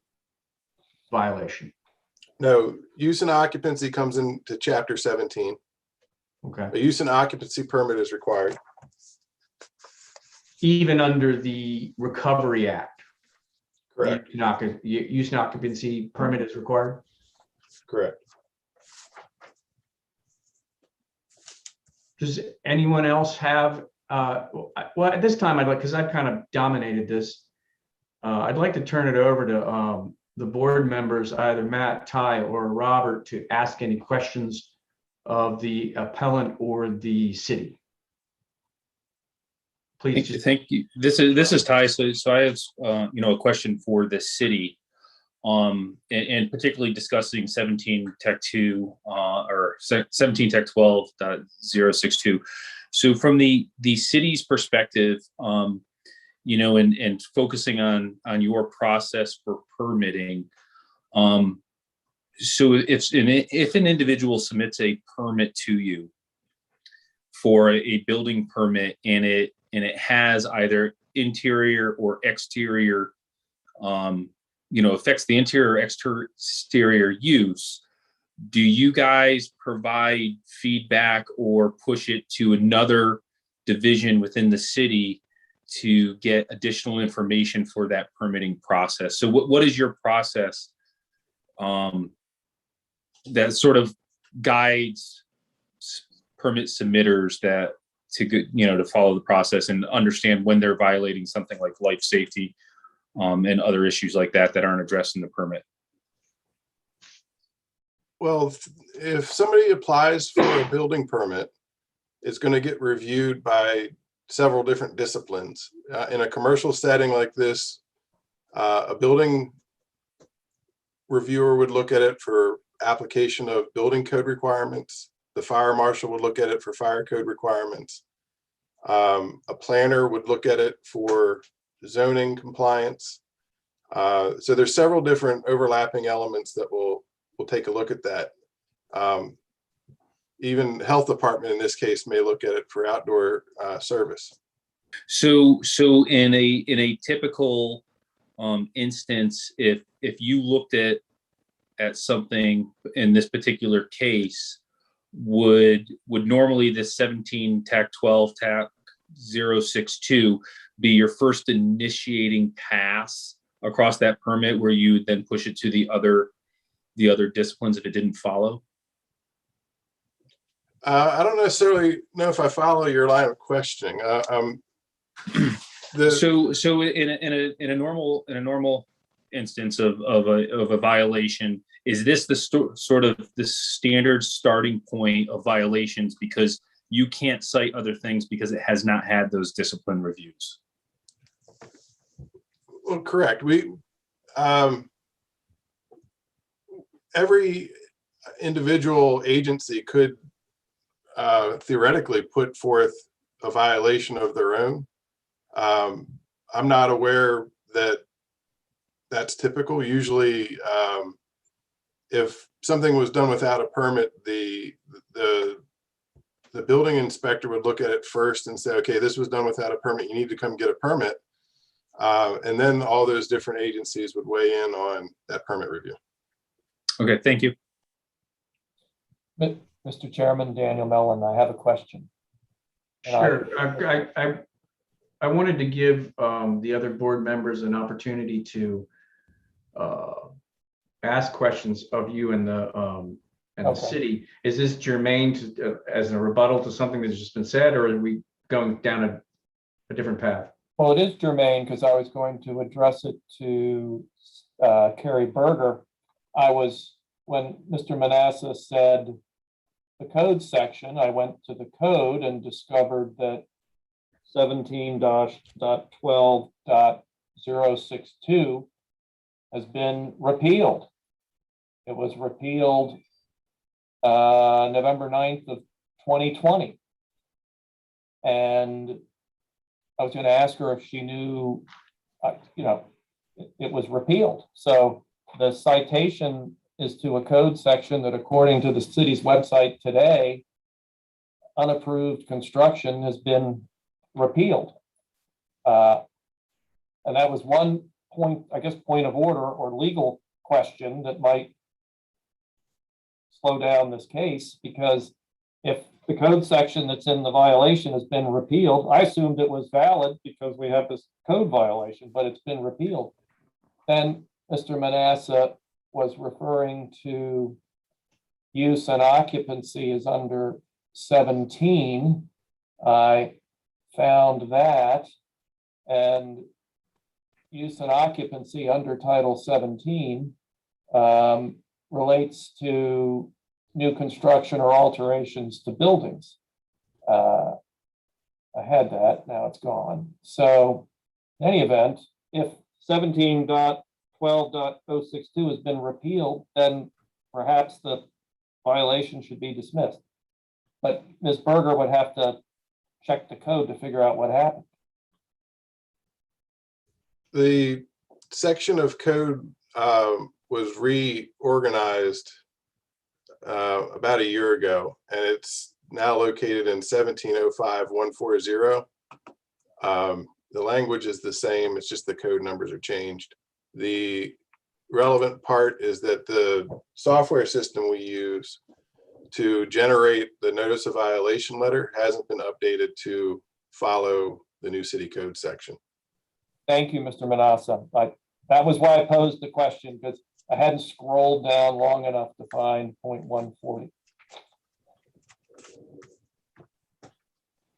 violation? No, use and occupancy comes into Chapter 17. Okay. A use and occupancy permit is required. Even under the Recovery Act? Correct. Use and occupancy permit is required? Correct. Does anyone else have, well, at this time, because I've kind of dominated this, I'd like to turn it over to the board members, either Matt, Ty, or Robert, to ask any questions of the appellant or the city. Please. Thank you. This is Ty. So I have a question for the city, and particularly discussing 17 Tech 2 or 17 Tech 12.062. So from the city's perspective, and focusing on your process for permitting. So if an individual submits a permit to you for a building permit and it has either interior or exterior, affects the interior or exterior use, do you guys provide feedback or push it to another division within the city to get additional information for that permitting process. So what is your process that sort of guides permit submitters that to follow the process and understand when they're violating something like life safety and other issues like that aren't addressed in the permit? Well, if somebody applies for a building permit, it's going to get reviewed by several different disciplines. In a commercial setting like this, a building reviewer would look at it for application of building code requirements. The fire marshal would look at it for fire code requirements. A planner would look at it for zoning compliance. So there's several different overlapping elements that will take a look at that. Even health department in this case may look at it for outdoor service. So in a typical instance, if you looked at something in this particular case, would normally this 17 TAC 12 TAC 062 be your first initiating pass across that permit, where you would then push it to the other disciplines if it didn't follow? I don't necessarily know if I follow your line of questioning. So in a normal instance of a violation, is this the sort of the standard starting point of violations because you can't cite other things because it has not had those discipline reviews? Well, correct. Every individual agency could theoretically put forth a violation of their own. I'm not aware that that's typical. Usually, if something was done without a permit, the building inspector would look at it first and say, okay, this was done without a permit. You need to come get a permit. And then all those different agencies would weigh in on that permit review. Okay, thank you. Mr. Chairman, Daniel Mellon, I have a question. Sure. I wanted to give the other board members an opportunity to ask questions of you and the city. Is this germane to, as a rebuttal to something that's just been said, or are we going down a different path? Well, it is germane because I was going to address it to Carrie Berger. When Mr. Manasseh said the code section, I went to the code and discovered that 17-12.062 has been repealed. It was repealed November 9th of 2020. And I was going to ask her if she knew, it was repealed. So the citation is to a code section that, according to the city's website today, unapproved construction has been repealed. And that was one point, I guess, point of order or legal question that might slow down this case, because if the code section that's in the violation has been repealed, I assumed it was valid because we have this code violation, but it's been repealed. Then Mr. Manasseh was referring to use and occupancy is under 17. I found that, and use and occupancy under Title 17 relates to new construction or alterations to buildings. I had that, now it's gone. So in any event, if 17.12.062 has been repealed, then perhaps the violation should be dismissed. But Ms. Berger would have to check the code to figure out what happened. The section of code was reorganized about a year ago, and it's now located in 1705.140. The language is the same, it's just the code numbers are changed. The relevant part is that the software system we use to generate the notice of violation letter hasn't been updated to follow the new city code section. Thank you, Mr. Manassa. That was why I posed the question, because I hadn't scrolled down long enough to find point 140.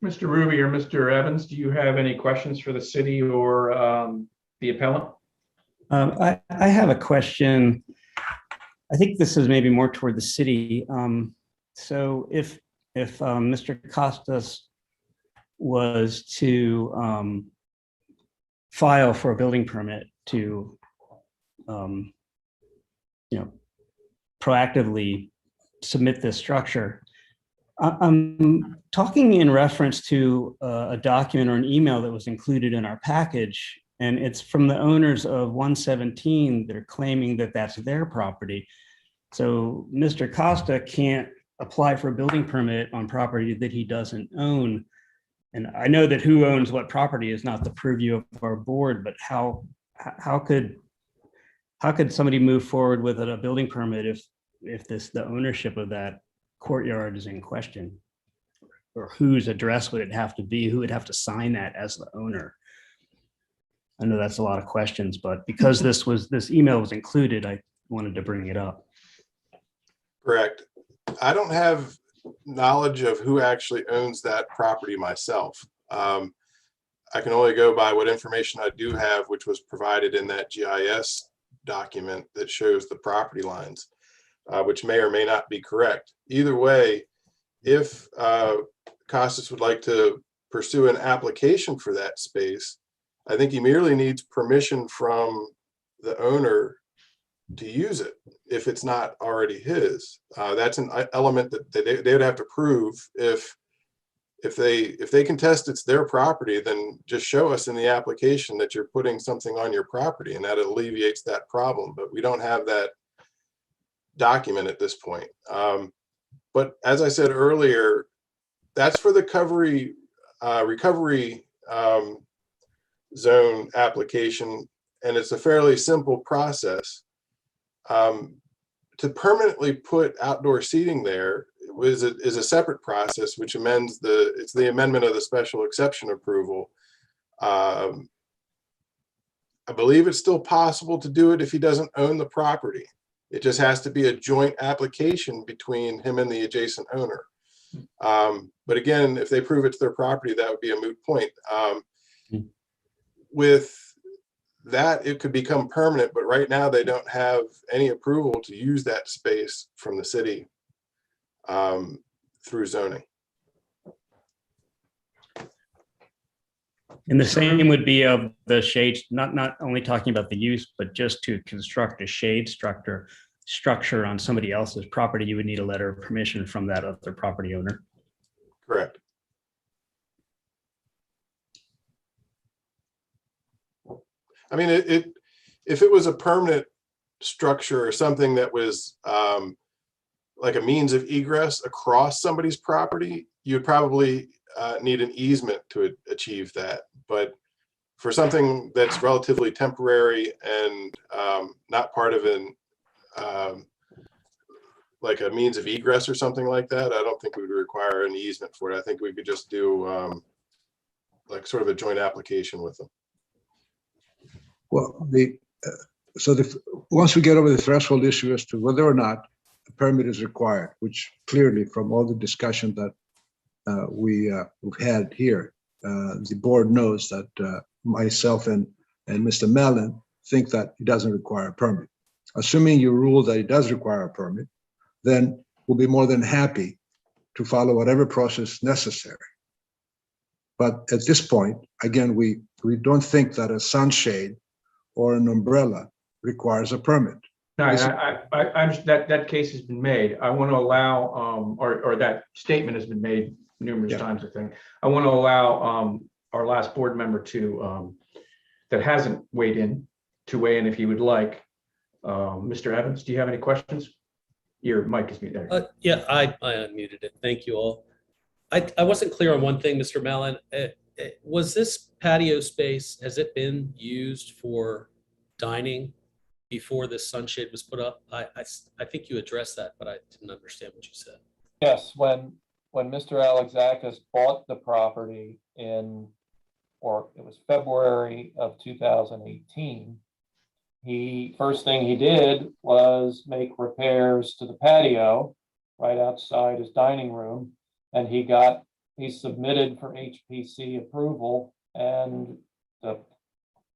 Mr. Ruby or Mr. Evans, do you have any questions for the city or the appellant? I have a question. I think this is maybe more toward the city. So if Mr. Costas was to file for a building permit to, proactively submit this structure, I'm talking in reference to a document or an email that was included in our package, and it's from the owners of 117 that are claiming that that's their property. So Mr. Costa can't apply for a building permit on property that he doesn't own. And I know that who owns what property is not the purview of our board, but how could somebody move forward with a building permit if the ownership of that courtyard is in question? Or whose address would it have to be? Who would have to sign that as the owner? I know that's a lot of questions, but because this email was included, I wanted to bring it up. Correct. I don't have knowledge of who actually owns that property myself. I can only go by what information I do have, which was provided in that GIS document that shows the property lines, which may or may not be correct. Either way, if Costas would like to pursue an application for that space, I think he merely needs permission from the owner to use it if it's not already his. That's an element that they would have to prove. If they contest it's their property, then just show us in the application that you're putting something on your property, and that alleviates that problem. But we don't have that document at this point. But as I said earlier, that's for the recovery zone application, and it's a fairly simple process. To permanently put outdoor seating there is a separate process, which amends it's the amendment of the special exception approval. I believe it's still possible to do it if he doesn't own the property. It just has to be a joint application between him and the adjacent owner. But again, if they prove it's their property, that would be a moot point. With that, it could become permanent, but right now they don't have any approval to use that space from the city through zoning. And the same would be of the shades, not only talking about the use, but just to construct a shade structure on somebody else's property, you would need a letter of permission from that other property owner. Correct. I mean, if it was a permanent structure or something that was like a means of egress across somebody's property, you'd probably need an easement to achieve that. But for something that's relatively temporary and not part of like a means of egress or something like that, I don't think we would require an easement for it. I think we could just do like sort of a joint application with them. Well, once we get over the threshold issue as to whether or not a permit is required, which clearly from all the discussion that we've had here, the board knows that myself and Mr. Mellon think that it doesn't require a permit. Assuming you rule that it does require a permit, then we'll be more than happy to follow whatever process necessary. But at this point, again, we don't think that a sunshade or an umbrella requires a permit. No, that case has been made. I want to allow, or that statement has been made numerous times, I think. I want to allow our last board member to, that hasn't weighed in, to weigh in if he would like. Mr. Evans, do you have any questions? Your mic is muted there. Yeah, I unmuted it. Thank you all. I wasn't clear on one thing, Mr. Mellon. Was this patio space, has it been used for dining before this sunshade was put up? I think you addressed that, but I didn't understand what you said. Yes, when Mr. Alexakis bought the property in or it was February of 2018, first thing he did was make repairs to the patio right outside his dining room. And he submitted for HPC approval, and the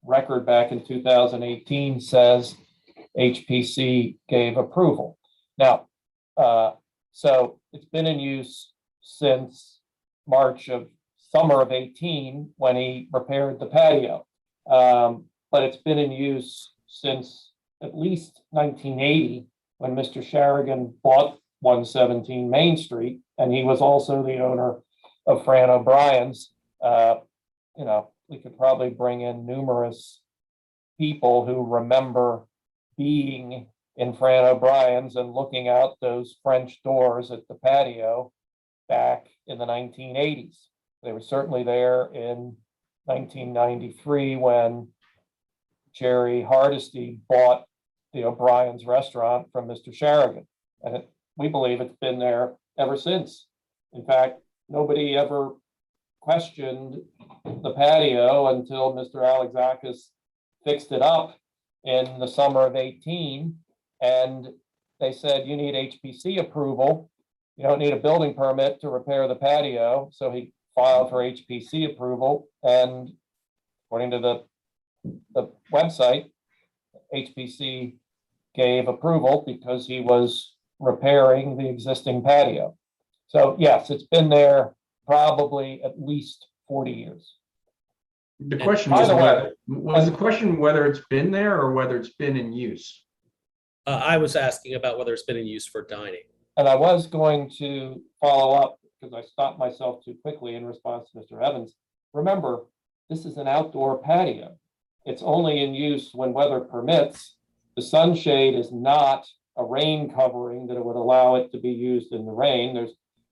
record back in 2018 says HPC gave approval. Now, so it's been in use since summer of 18 when he repaired the patio. But it's been in use since at least 1980 when Mr. Sharrigan bought 117 Main Street, and he was also the owner of Fran O'Brien's. We could probably bring in numerous people who remember being in Fran O'Brien's and looking out those French doors at the patio back in the 1980s. They were certainly there in 1993 when Jerry Hardesty bought the O'Brien's restaurant from Mr. Sharrigan. And we believe it's been there ever since. In fact, nobody ever questioned the patio until Mr. Alexakis fixed it up in the summer of 18. And they said, you need HPC approval. You don't need a building permit to repair the patio. So he filed for HPC approval. And according to the website, HPC gave approval because he was repairing the existing patio. So yes, it's been there probably at least 40 years. The question By was the way- was the question whether it's been there or whether it's been in use? I was asking about whether it's been in use for dining. And I was going to follow up because I stopped myself too quickly in response to Mr. Evans. Remember, this is an outdoor patio. It's only in use when weather permits. The sunshade is not a rain covering that it would allow it to be used in the rain.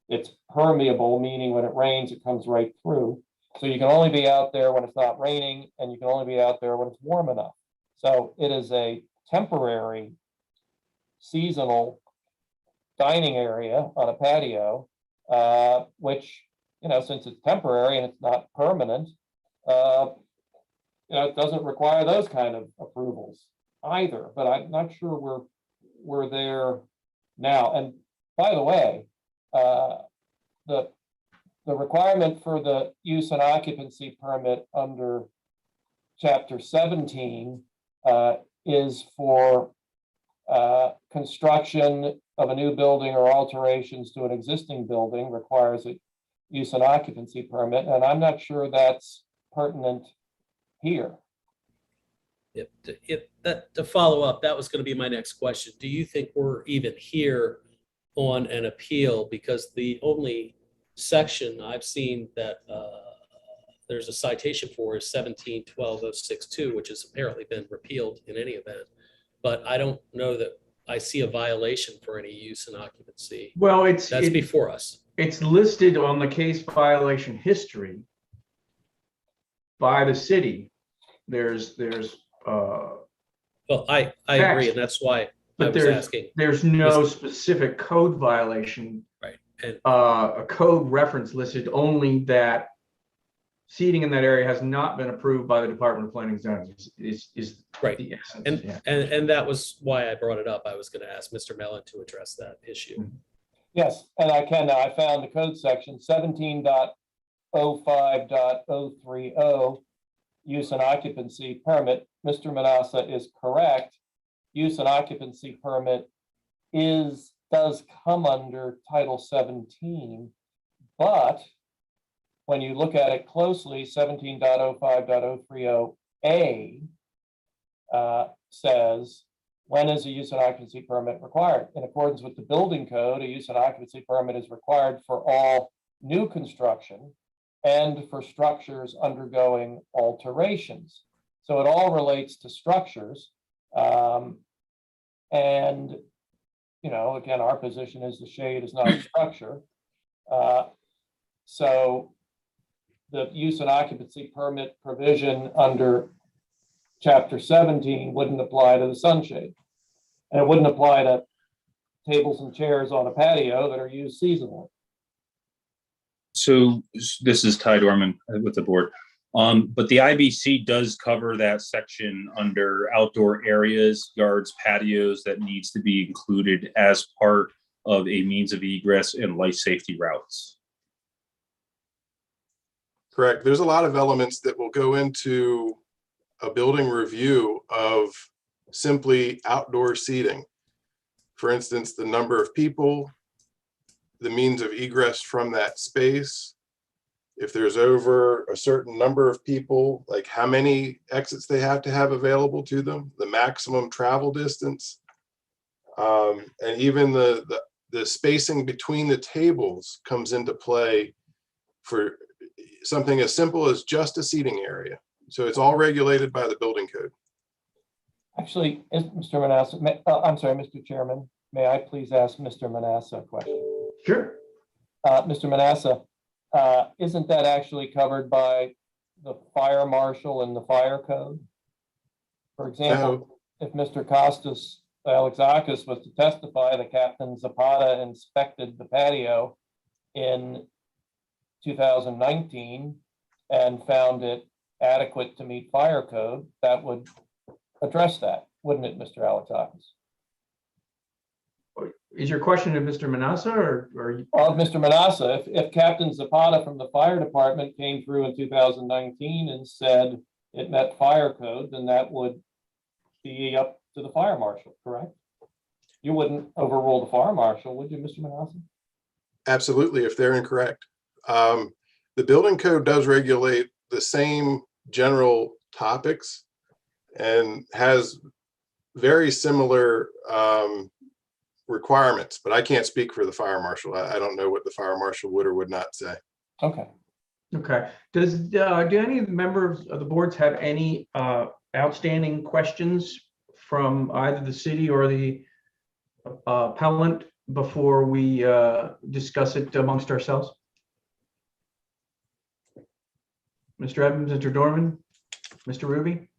It's permeable, meaning when it rains, it comes right through. So you can only be out there when it's not raining, and you can only be out there when it's warm enough. So it is a temporary seasonal dining area on a patio, which, since it's temporary and it's not permanent, it doesn't require those kind of approvals either. But I'm not sure we're there now. And by the way, the requirement for the use and occupancy permit under Chapter 17 is for construction of a new building or alterations to an existing building requires a use and occupancy permit, and I'm not sure that's pertinent here. To follow up, that was going to be my next question. Do you think we're even here on an appeal? Because the only section I've seen that there's a citation for is 17-12-062, which has apparently been repealed in any event. But I don't know that I see a violation for any use and occupancy. Well, That's before us. It's listed on the case violation history by the city. There's Well, I agree, and that's why I but was asking. there's no specific code violation. Right. And A code reference listed only that seating in that area has not been approved by the Department of Planning and Zoning is Right. the essence. and that was why I brought it up. I was going to ask Mr. Mellon to address that issue. Yes, and I can now. I found the code section 17.05.030, use and occupancy permit. Mr. Manassa is correct. Use and occupancy permit does come under Title 17, but when you look at it closely, 17.05.030A says, when is a use and occupancy permit required? In accordance with the building code, a use and occupancy permit is required for all new construction and for structures undergoing alterations. So it all relates to structures. And, again, our position is the shade is not a structure. So the use and occupancy permit provision under Chapter 17 wouldn't apply to the sunshade. And it wouldn't apply to tables and chairs on a patio that are used seasonally. So this is Ty Dorman with the board. But the IBC does cover that section under outdoor areas, yards, patios that needs to be included as part of a means of egress and life safety routes. Correct. There's a lot of elements that will go into a building review of simply outdoor seating. For instance, the number of people, the means of egress from that space. If there's over a certain number of people, like how many exits they have to have available to them, the maximum travel distance, and even the spacing between the tables comes into play for something as simple as just a seating area. So it's all regulated by the building code. Actually, Mr. Manassa, I'm sorry, Mr. Chairman, may I please ask Mr. Manassa a question? Sure. Mr. Manassa, isn't that actually covered by the fire marshal and the fire code? For example, if Mr. Costas Alexakis was to testify that Captain Zapata inspected the patio in 2019 and found it adequate to meet fire code, that would address that, wouldn't it, Mr. Alexakis? Is your question to Mr. Manassa or? Mr. Manassa, if Captain Zapata from the fire department came through in 2019 and said it met fire code, then that would be up to the fire marshal, correct? You wouldn't overrule the fire marshal, would you, Mr. Manassa? Absolutely, if they're incorrect. The building code does regulate the same general topics and has very similar requirements, but I can't speak for the fire marshal. I don't know what the fire marshal would or would not say. Okay. Okay. Do any of the members of the boards have any outstanding questions from either the city or the appellant before we discuss it amongst ourselves? Mr. Evans, Mr. Dorman, Mr. Ruby?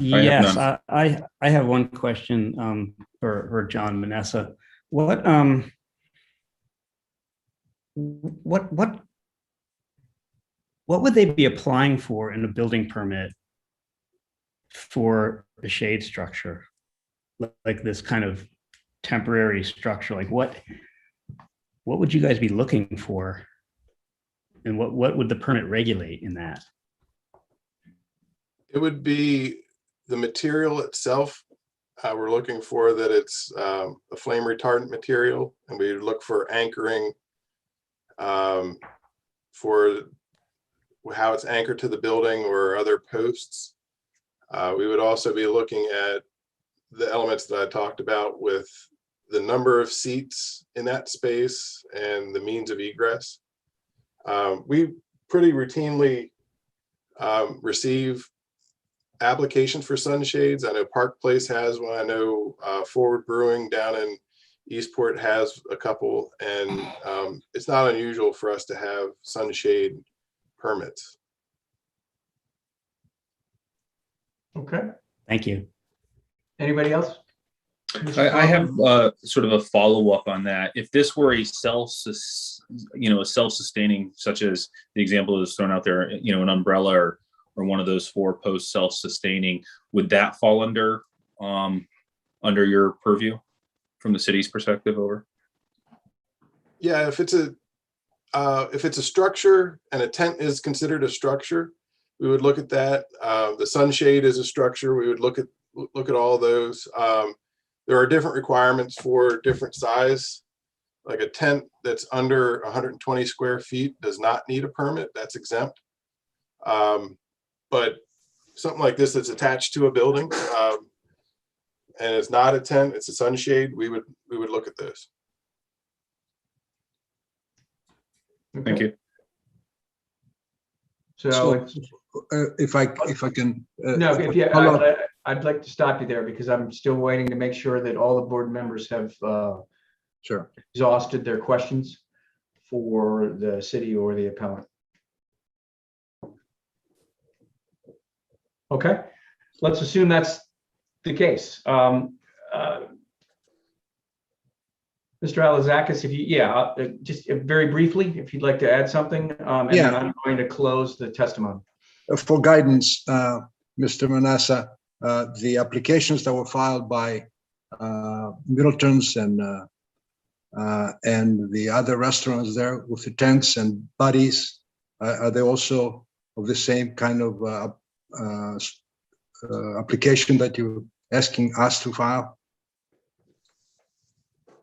Yes, I have one question for John Manessa. What would they be applying for in a building permit for a shade structure, like this kind of temporary structure? Like what would you guys be looking for, and what would the permit regulate in that? It would be the material itself. We're looking for that it's a flame retardant material, and we look for anchoring for how it's anchored to the building or other posts. We would also be looking at the elements that I talked about with the number of seats in that space and the means of egress. We pretty routinely receive applications for sunshades. I know Park Place has one. I know Forward Brewing down in Eastport has a couple, and it's not unusual for us to have sunshade permits. Okay. Thank you. Anybody else? I have sort of a follow-up on that. If this were a self-sustaining, such as the example that was thrown out there, an umbrella or one of those 4 posts self-sustaining, would that fall under your purview from the city's perspective over? Yeah, if it's a structure and a tent is considered a structure, we would look at that. The sunshade is a structure. We would look at all those. There are different requirements for different size. Like a tent that's under 120 square feet does not need a permit. That's exempt. But something like this that's attached to a building and it's not a tent, it's a sunshade, we would look at this. Thank you. So if I can. no, if you, follow up. I'd like to stop you there because I'm still waiting to make sure that all the board members have Sure. exhausted their questions for the city or the appellant. Okay, let's assume that's the case. Mr. Alazakis, if you, just very briefly, if you'd like to add something, and then Yeah. I'm going to close the testimony. For guidance, Mr. Manassa, the applications that were filed by Middleton's and the other restaurants there with the tents and buddies, are they also of the same kind of application that you're asking us to file?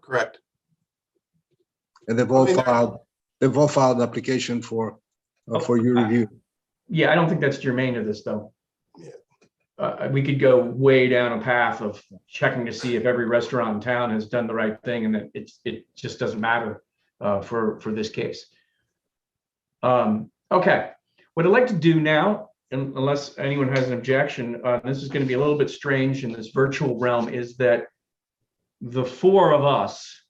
Correct. And they've all I mean, filed an application for your review. Yeah, I don't think that's germane to this, though. Yeah. We could go way down a path of checking to see if every restaurant in town has done the right thing, and that it just doesn't matter for this case. Okay, what I'd like to do now, unless anyone has an objection, this is going to be a little bit strange in this virtual realm, is that the four of us,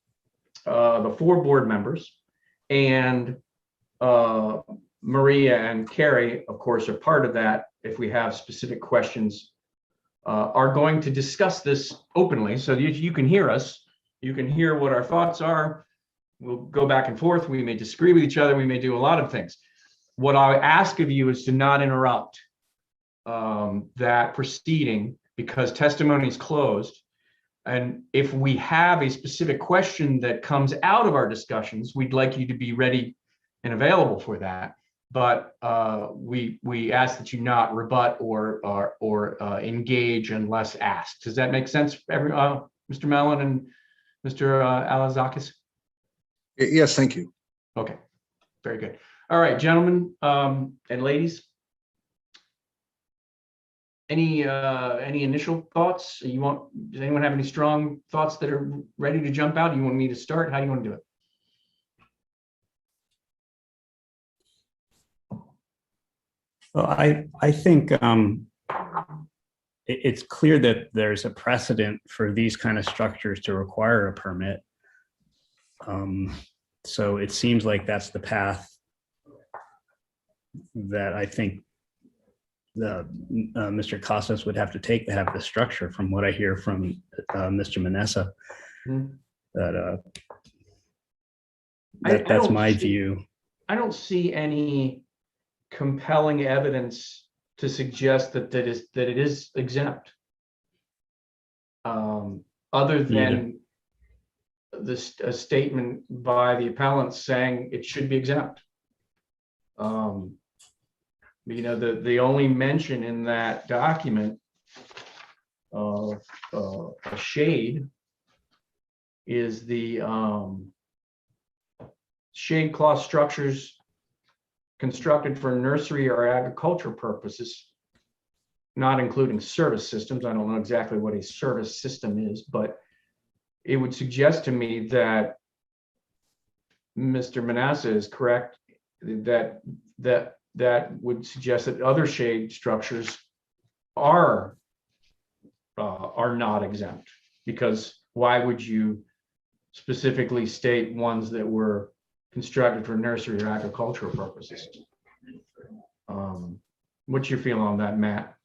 the four board members, and Maria and Carrie, of course, are part of that. If we have specific questions, are going to discuss this openly, so you can hear us. You can hear what our thoughts are. We'll go back and forth. We may disagree with each other. We may do a lot of things. What I ask of you is to not interrupt that proceeding, because testimony is closed. And if we have a specific question that comes out of our discussions, we'd like you to be ready and available for that. But we ask that you not rebut or engage unless asked. Does that make sense, Mr. Mellon and Mr. Alazakis? Yes, thank you. Okay, very good. All right, gentlemen and ladies. Any initial thoughts? Does anyone have any strong thoughts that are ready to jump out? Do you want me to start? How do you want to do it? Well, I think it's clear that there's a precedent for these kind of structures to require a permit. So it seems like that's the path that I think Mr. Casas would have to take to have the structure, from what I hear from Mr. Manessa. That's my view. I don't see any compelling evidence to suggest that it is exempt. Other than a statement by the appellant saying it should be exempt. The only mention in that document of a shade is the shade cloth structures constructed for nursery or agricultural purposes, not including service systems. I don't know exactly what a service system is, but it would suggest to me that Mr. Manassa is correct, that would suggest that other shade structures are not exempt, because why would you specifically state ones that were constructed for nursery or agricultural purposes? What's your feeling on that, Matt?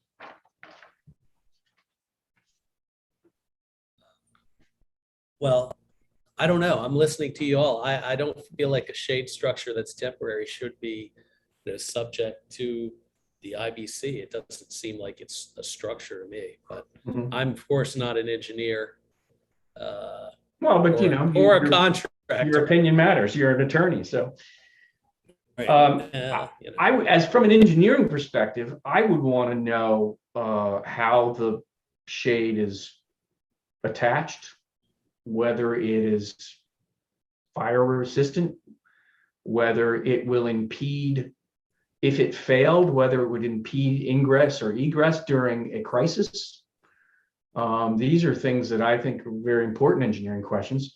Well, I don't know. I'm listening to you all. I don't feel like a shade structure that's temporary should be subject to the IBC. It doesn't seem like it's a structure to me, but I'm of course not an engineer. Well, but or a contractor. Your opinion matters. You're an attorney, so. Right. As from an engineering perspective, I would want to know how the shade is attached, whether it is fire resistant, whether it will impede, if it failed, whether it would impede ingress or egress during a crisis. These are things that I think are very important engineering questions.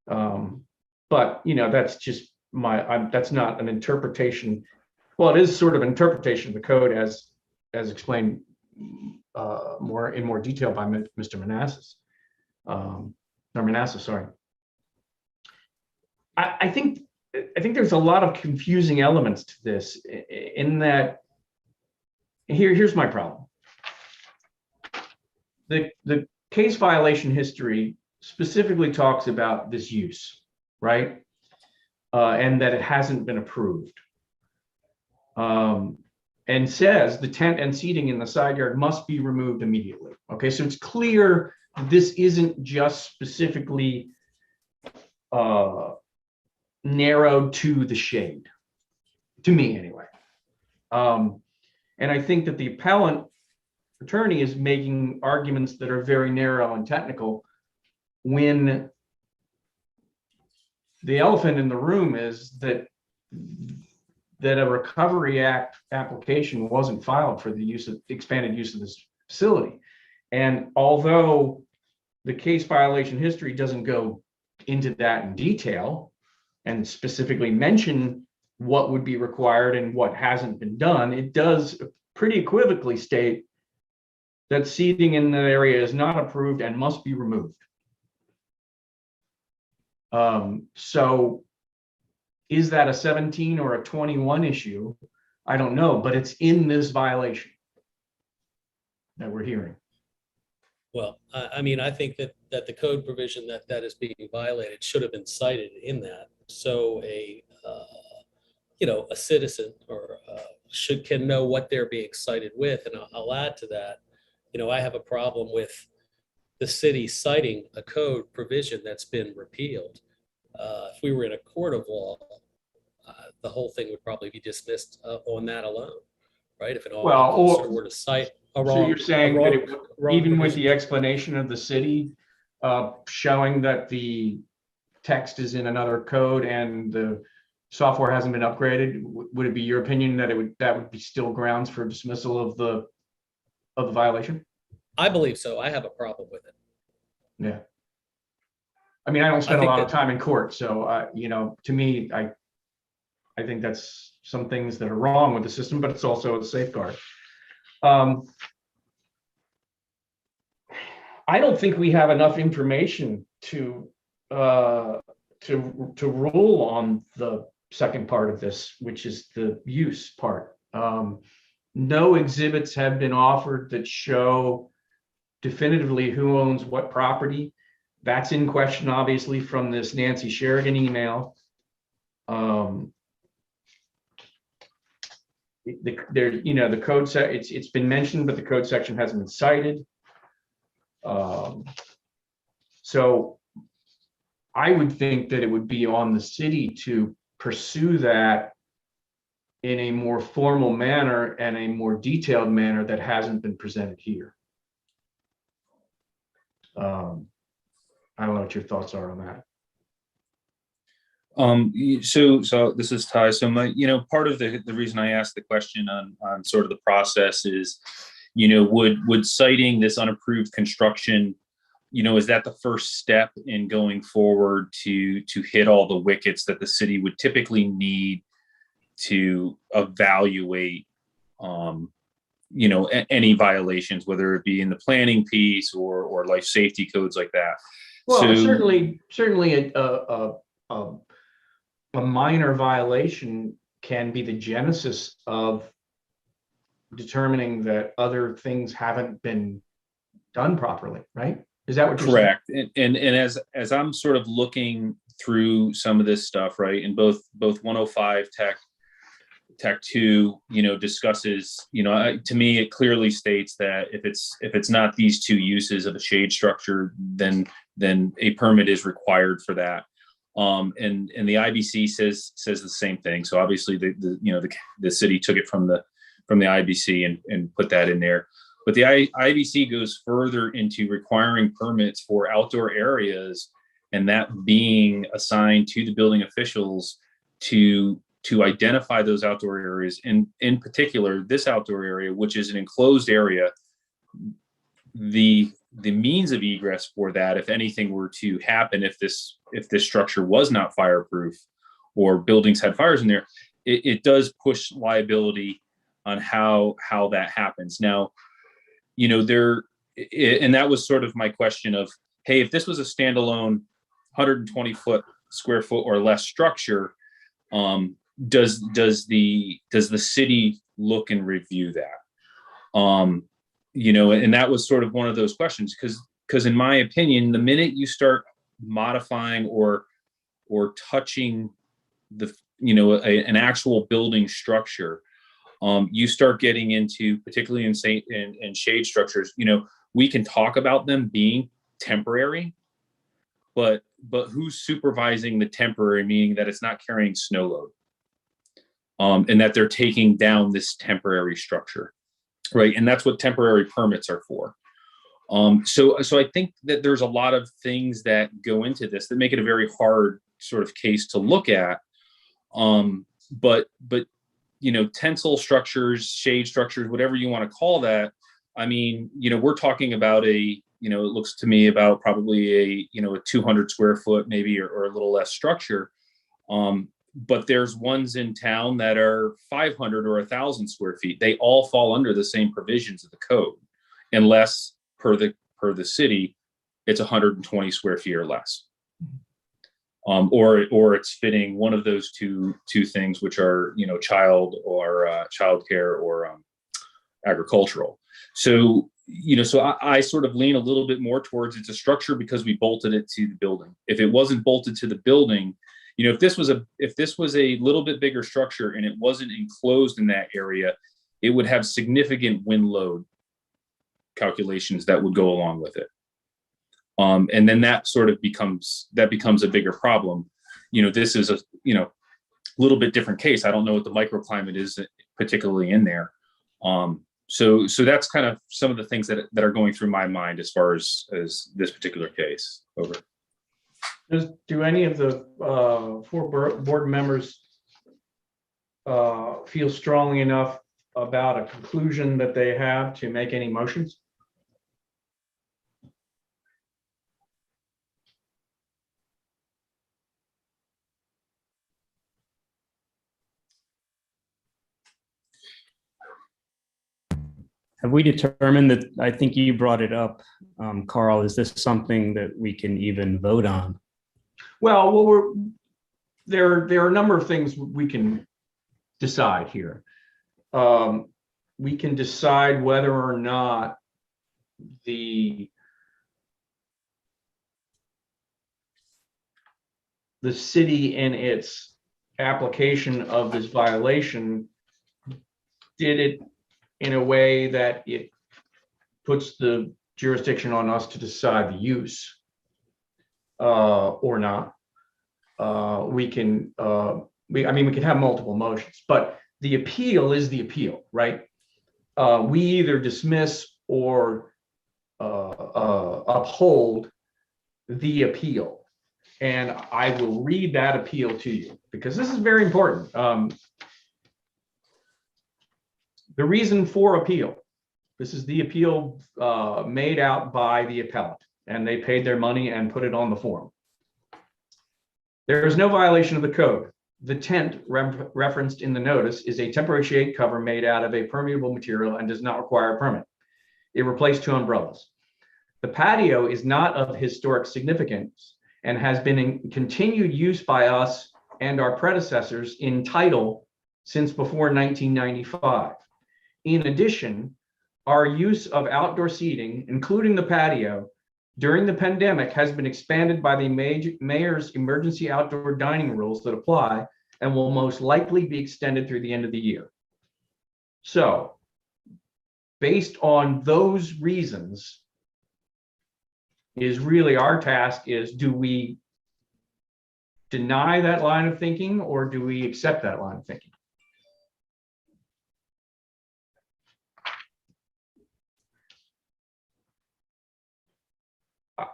But that's just that's not an interpretation. Well, it is sort of an interpretation of the code as explained in more detail by Mr. Manassas. Sorry. I think there's a lot of confusing elements to this, in that here's my problem. The case violation history specifically talks about this use, right? And that it hasn't been approved. And says the tent and seating in the side yard must be removed immediately. Okay, so it's clear this isn't just specifically narrowed to the shade, to me anyway. And I think that the appellant attorney is making arguments that are very narrow and technical when the elephant in the room is that a Recovery Act application wasn't filed for the expanded use of this facility. And although the case violation history doesn't go into that in detail and specifically mention what would be required and what hasn't been done, it does pretty equivocally state that seating in the area is not approved and must be removed. So is that a 17 or a 21 issue? I don't know, but it's in this violation that we're hearing. Well, I mean, I think that the code provision that is being violated should have been cited in that. So a citizen or can know what they're being cited with. And I'll add to that, I have a problem with the city citing a code provision that's been repealed. If we were in a court of law, the whole thing would probably be dismissed on that alone, right? If an officer were to cite a wrong. So you're saying that even with provision. the explanation of the city showing that the text is in another code and the software hasn't been upgraded, would it be your opinion that that would be still grounds for dismissal of the violation? I believe so. I have a problem with it. Yeah. I mean, I don't spend a think lot of that- time in court, so to me, I think that's some things that are wrong with the system, but it's also a safeguard. I don't think we have enough information to rule on the second part of this, which is the use part. No exhibits have been offered that show definitively who owns what property. That's in question, obviously, from this Nancy Sheridan email. The code it's been mentioned, but the code section hasn't been cited. So I would think that it would be on the city to pursue that in a more formal manner and a more detailed manner that hasn't been presented here. I don't know what your thoughts are on that. So this is Ty. So part of the reason I asked the question on sort of the process is, would citing this unapproved construction, is that the first step in going forward to hit all the wickets that the city would typically need to evaluate, any violations, whether it be in the planning piece or life safety codes like that? Well, So- certainly a minor violation can be the genesis of determining that other things haven't been done properly, right? Is that what you're saying? Correct. And as I'm sort of looking through some of this stuff, right, and both 105 Tech 2, discusses, to me, it clearly states that if it's not these two uses of a shade structure, then a permit is required for that. And the IBC says the same thing. So obviously the city took it from the IBC and put that in there. But the IBC goes further into requiring permits for outdoor areas, and that being assigned to the building officials to identify those outdoor areas. And in particular, this outdoor area, which is an enclosed area, the means of egress for that, if anything were to happen, if this structure was not fireproof or buildings had fires in there, it does push liability on how that happens. Now, and that was sort of my question of, hey, if this was a standalone 120 square foot or less structure, does the city look and review that? And that was sort of one of those questions, because in my opinion, the minute you start modifying or touching the, an actual building structure, you start getting into, particularly in shade structures, we can talk about them being temporary, but who's supervising the temporary, meaning that it's not carrying snow load, and that they're taking down this temporary structure, right? And that's what temporary permits are for. So I think that there's a lot of things that go into this that make it a very hard sort of case to look at. But tensile structures, shade structures, whatever you want to call that. I mean, we're talking about it looks to me about probably a 200 square foot, maybe, or a little less structure. But there's ones in town that are 500 or 1,000 square feet. They all fall under the same provisions of the code, unless per the city, it's 120 square feet or less. Or it's fitting one of those two things, which are, child or childcare or agricultural. So, I sort of lean a little bit more towards it's a structure because we bolted it to the building. If it wasn't bolted to the building, if this was a little bit bigger structure and it wasn't enclosed in that area, it would have significant wind load calculations that would go along with it. And then that sort of becomes a bigger problem. This is a little bit different case. I don't know what the microclimate is particularly in there. So that's kind of some of the things that are going through my mind as far as this particular case. Over. Do any of the 4 board members feel strongly enough about a conclusion that they have to make any motions? Have we determined that, I think you brought it up, Carl, is this something that we can even vote on? Well, there are a number of things we can decide here. We can decide whether or not the city in its application of this violation did it in a way that it puts the jurisdiction on us to decide the use or not. We can have multiple motions, but the appeal is the appeal, right? We either dismiss or uphold the appeal. And I will read that appeal to you because this is very important. The reason for appeal. This is the appeal made out by the appellant, and they paid their money and put it on the form. There is no violation of the code. The tent referenced in the notice is a temporary shade cover made out of a permeable material and does not require a permit. It replaced 2 umbrellas. The patio is not of historic significance and has been in continued use by us and our predecessors in title since before 1995. In addition, our use of outdoor seating, including the patio, during the pandemic has been expanded by the mayor's emergency outdoor dining rules that apply and will most likely be extended through the end of the year. So, based on those reasons, is really our task is, do we deny that line of thinking or do we accept that line of thinking?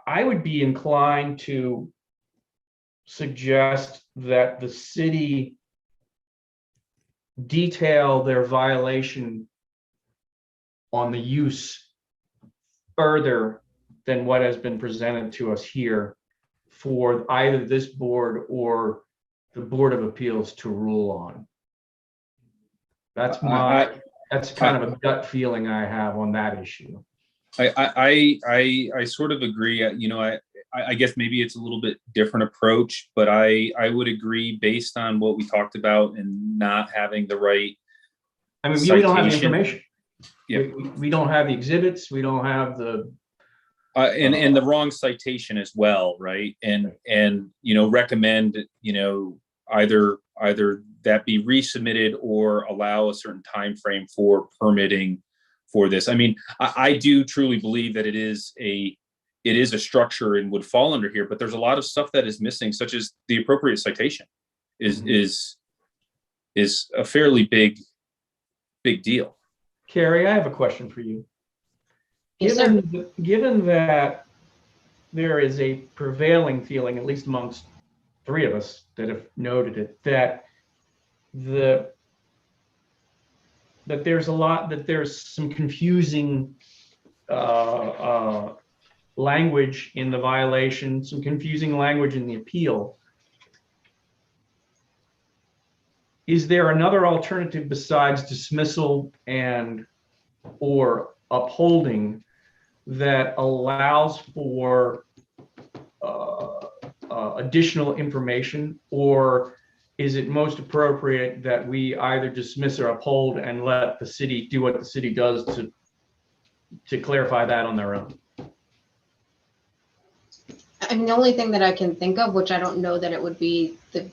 I would be inclined to suggest that the city detail their violation on the use further than what has been presented to us here for either this board or the Board of Appeals to rule on. That's kind of a gut feeling I have on that issue. I sort of agree. I guess maybe it's a little bit different approach, but I would agree based on what we talked about and not having the right. I mean, we don't have the citation. information. Yeah. We don't have the exhibits. We don't have the And the wrong citation as well, right? And recommend, either that be resubmitted or allow a certain time frame for permitting for this. I mean, I do truly believe that it is a structure and would fall under here, but there's a lot of stuff that is missing, such as the appropriate citation is a fairly big deal. Carrie, I have a question for you. Yes, sir. Given that there is a prevailing feeling, at least amongst three of us that have noted it, that there's some confusing language in the violation, some confusing language in the appeal. Is there another alternative besides dismissal or upholding that allows for additional information, or is it most appropriate that we either dismiss or uphold and let the city do what the city does to clarify that on their own? I mean, the only thing that I can think of, which I don't know that it would be the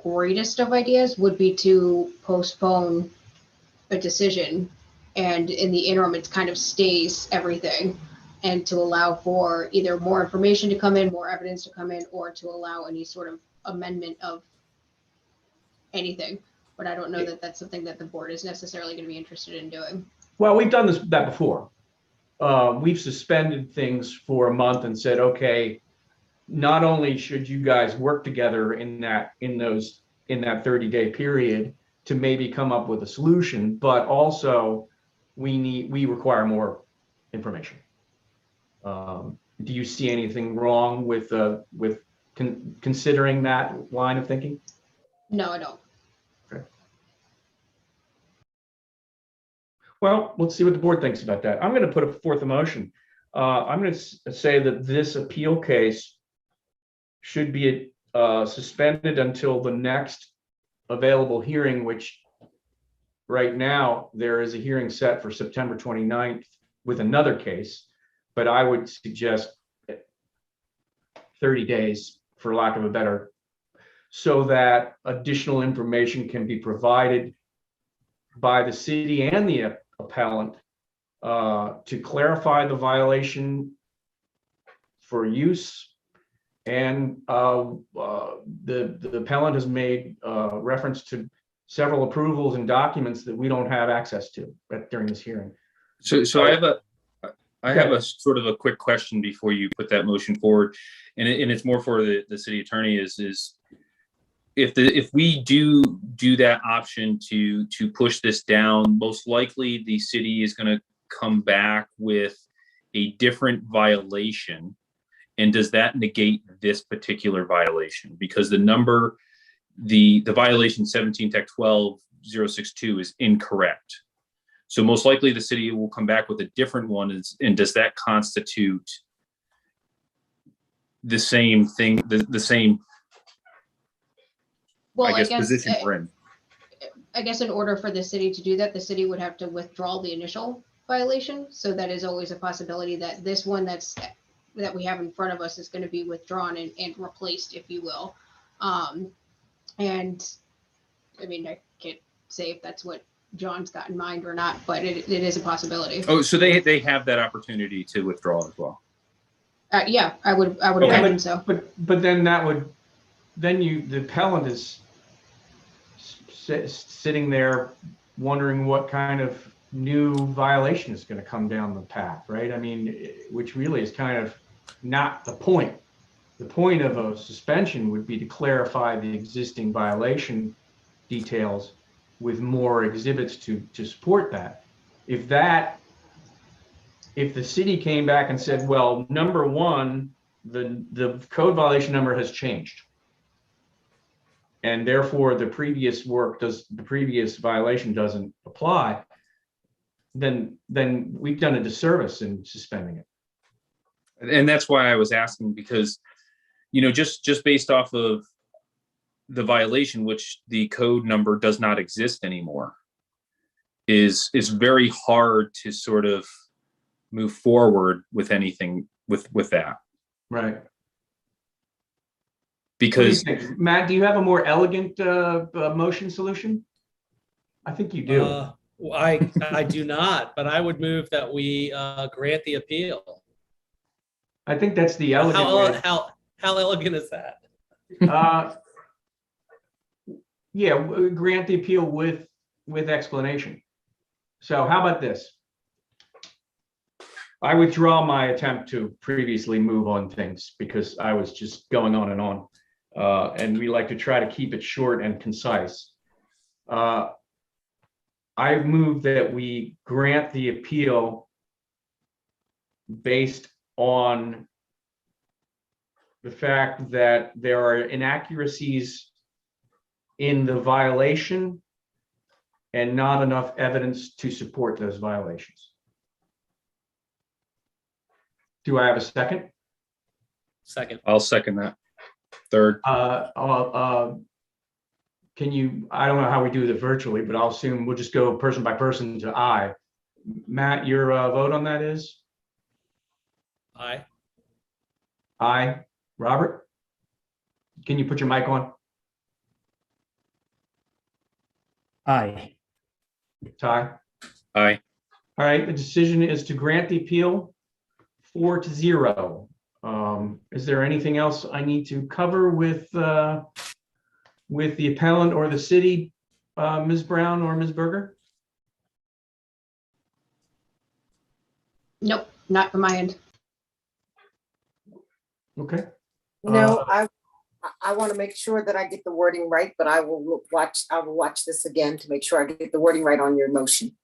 greatest of ideas, would be to postpone a decision. And in the interim, it kind of stays everything, and to allow for either more information to come in, more evidence to come in, or to allow any sort of amendment of anything. But I don't know that that's something that the board is necessarily going to be interested in doing. Well, we've done that before. We've suspended things for a month and said, okay, not only should you guys work together in that 30-day period to maybe come up with a solution, but also we require more information. Do you see anything wrong with considering that line of thinking? No, I don't. Okay. Well, let's see what the board thinks about that. I'm going to put forth a motion. I'm going to say that this appeal case should be suspended until the next available hearing, which right now there is a hearing set for September 29th with another case, but I would suggest 30 days for lack of a better, so that additional information can be provided by the city and the appellant to clarify the violation for use. And the appellant has made reference to several approvals and documents that we don't have access to during this hearing. So I have a sort of a quick question before you put that motion forward, and it's more for the city attorney. Is if we do that option to push this down, most likely the city is going to come back with a different violation. And does that negate this particular violation? Because the number, the violation 17 Tech 12-062 is incorrect. So most likely the city will come back with a different one. And does that constitute the same thing, the same, Well, I guess position we're in? I guess in order for the city to do that, the city would have to withdraw the initial violation. So that is always a possibility that this one that we have in front of us is going to be withdrawn and replaced, if you will. And I mean, I can't say if that's what John's got in mind or not, but it is a possibility. Oh, so they have that opportunity to withdraw as well. Yeah, I would Okay, imagine so. But then the appellant is sitting there wondering what kind of new violation is going to come down the path, right? I mean, which really is kind of not the point. The point of a suspension would be to clarify the existing violation details with more exhibits to support that. If the city came back and said, well, number one, the code violation number has changed, and therefore the previous violation doesn't apply, then we've done a disservice in suspending it. And that's why I was asking, because, just based off of the violation, which the code number does not exist anymore, is very hard to sort of move forward with anything with that. Right. What do you Because think? Matt, do you have a more elegant motion solution? I think you do. Well, I do not, but I would move that we grant the appeal. I think that's the elegant way. How elegant is that? Yeah, grant the appeal with explanation. So how about this? I withdraw my attempt to previously move on things because I was just going on and on. And we like to try to keep it short and concise. I move that we grant the appeal based on the fact that there are inaccuracies in the violation and not enough evidence to support those violations. Do I have a second? Second. I'll second that. Third. Can you, I don't know how we do it virtually, but I'll assume we'll just go person by person to aye. Matt, your vote on that is? Aye. Aye. Robert? Can you put your mic on? Aye. Ty? Aye. All right, the decision is to grant the appeal 4-0. Is there anything else I need to cover with the appellant or the city, Ms. Brown or Ms. Berger? Nope, not from my end. Okay. No, I want to make sure that I get the wording right, but I will watch this again to make sure I get the wording right on your motion.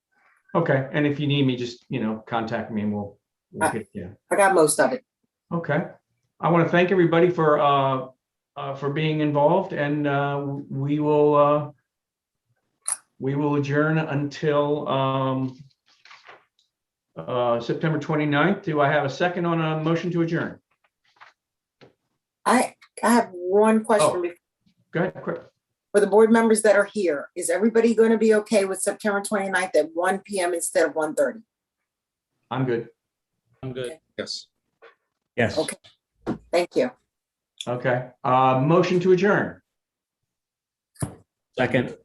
Okay, and if you need me, just, contact me and we'll get, yeah. I got most of it. Okay. I want to thank everybody for being involved, and we will adjourn until September 29th. Do I have a second on a motion to adjourn? I have one question before. Go ahead, quick. For the board members that are here, is everybody going to be okay with September 29th at 1 PM instead of 1:30? I'm good. I'm good. Yes. Yes. Okay. Thank you. Okay. Motion to adjourn. Second.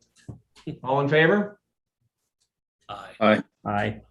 All in favor? Aye. Aye. Aye.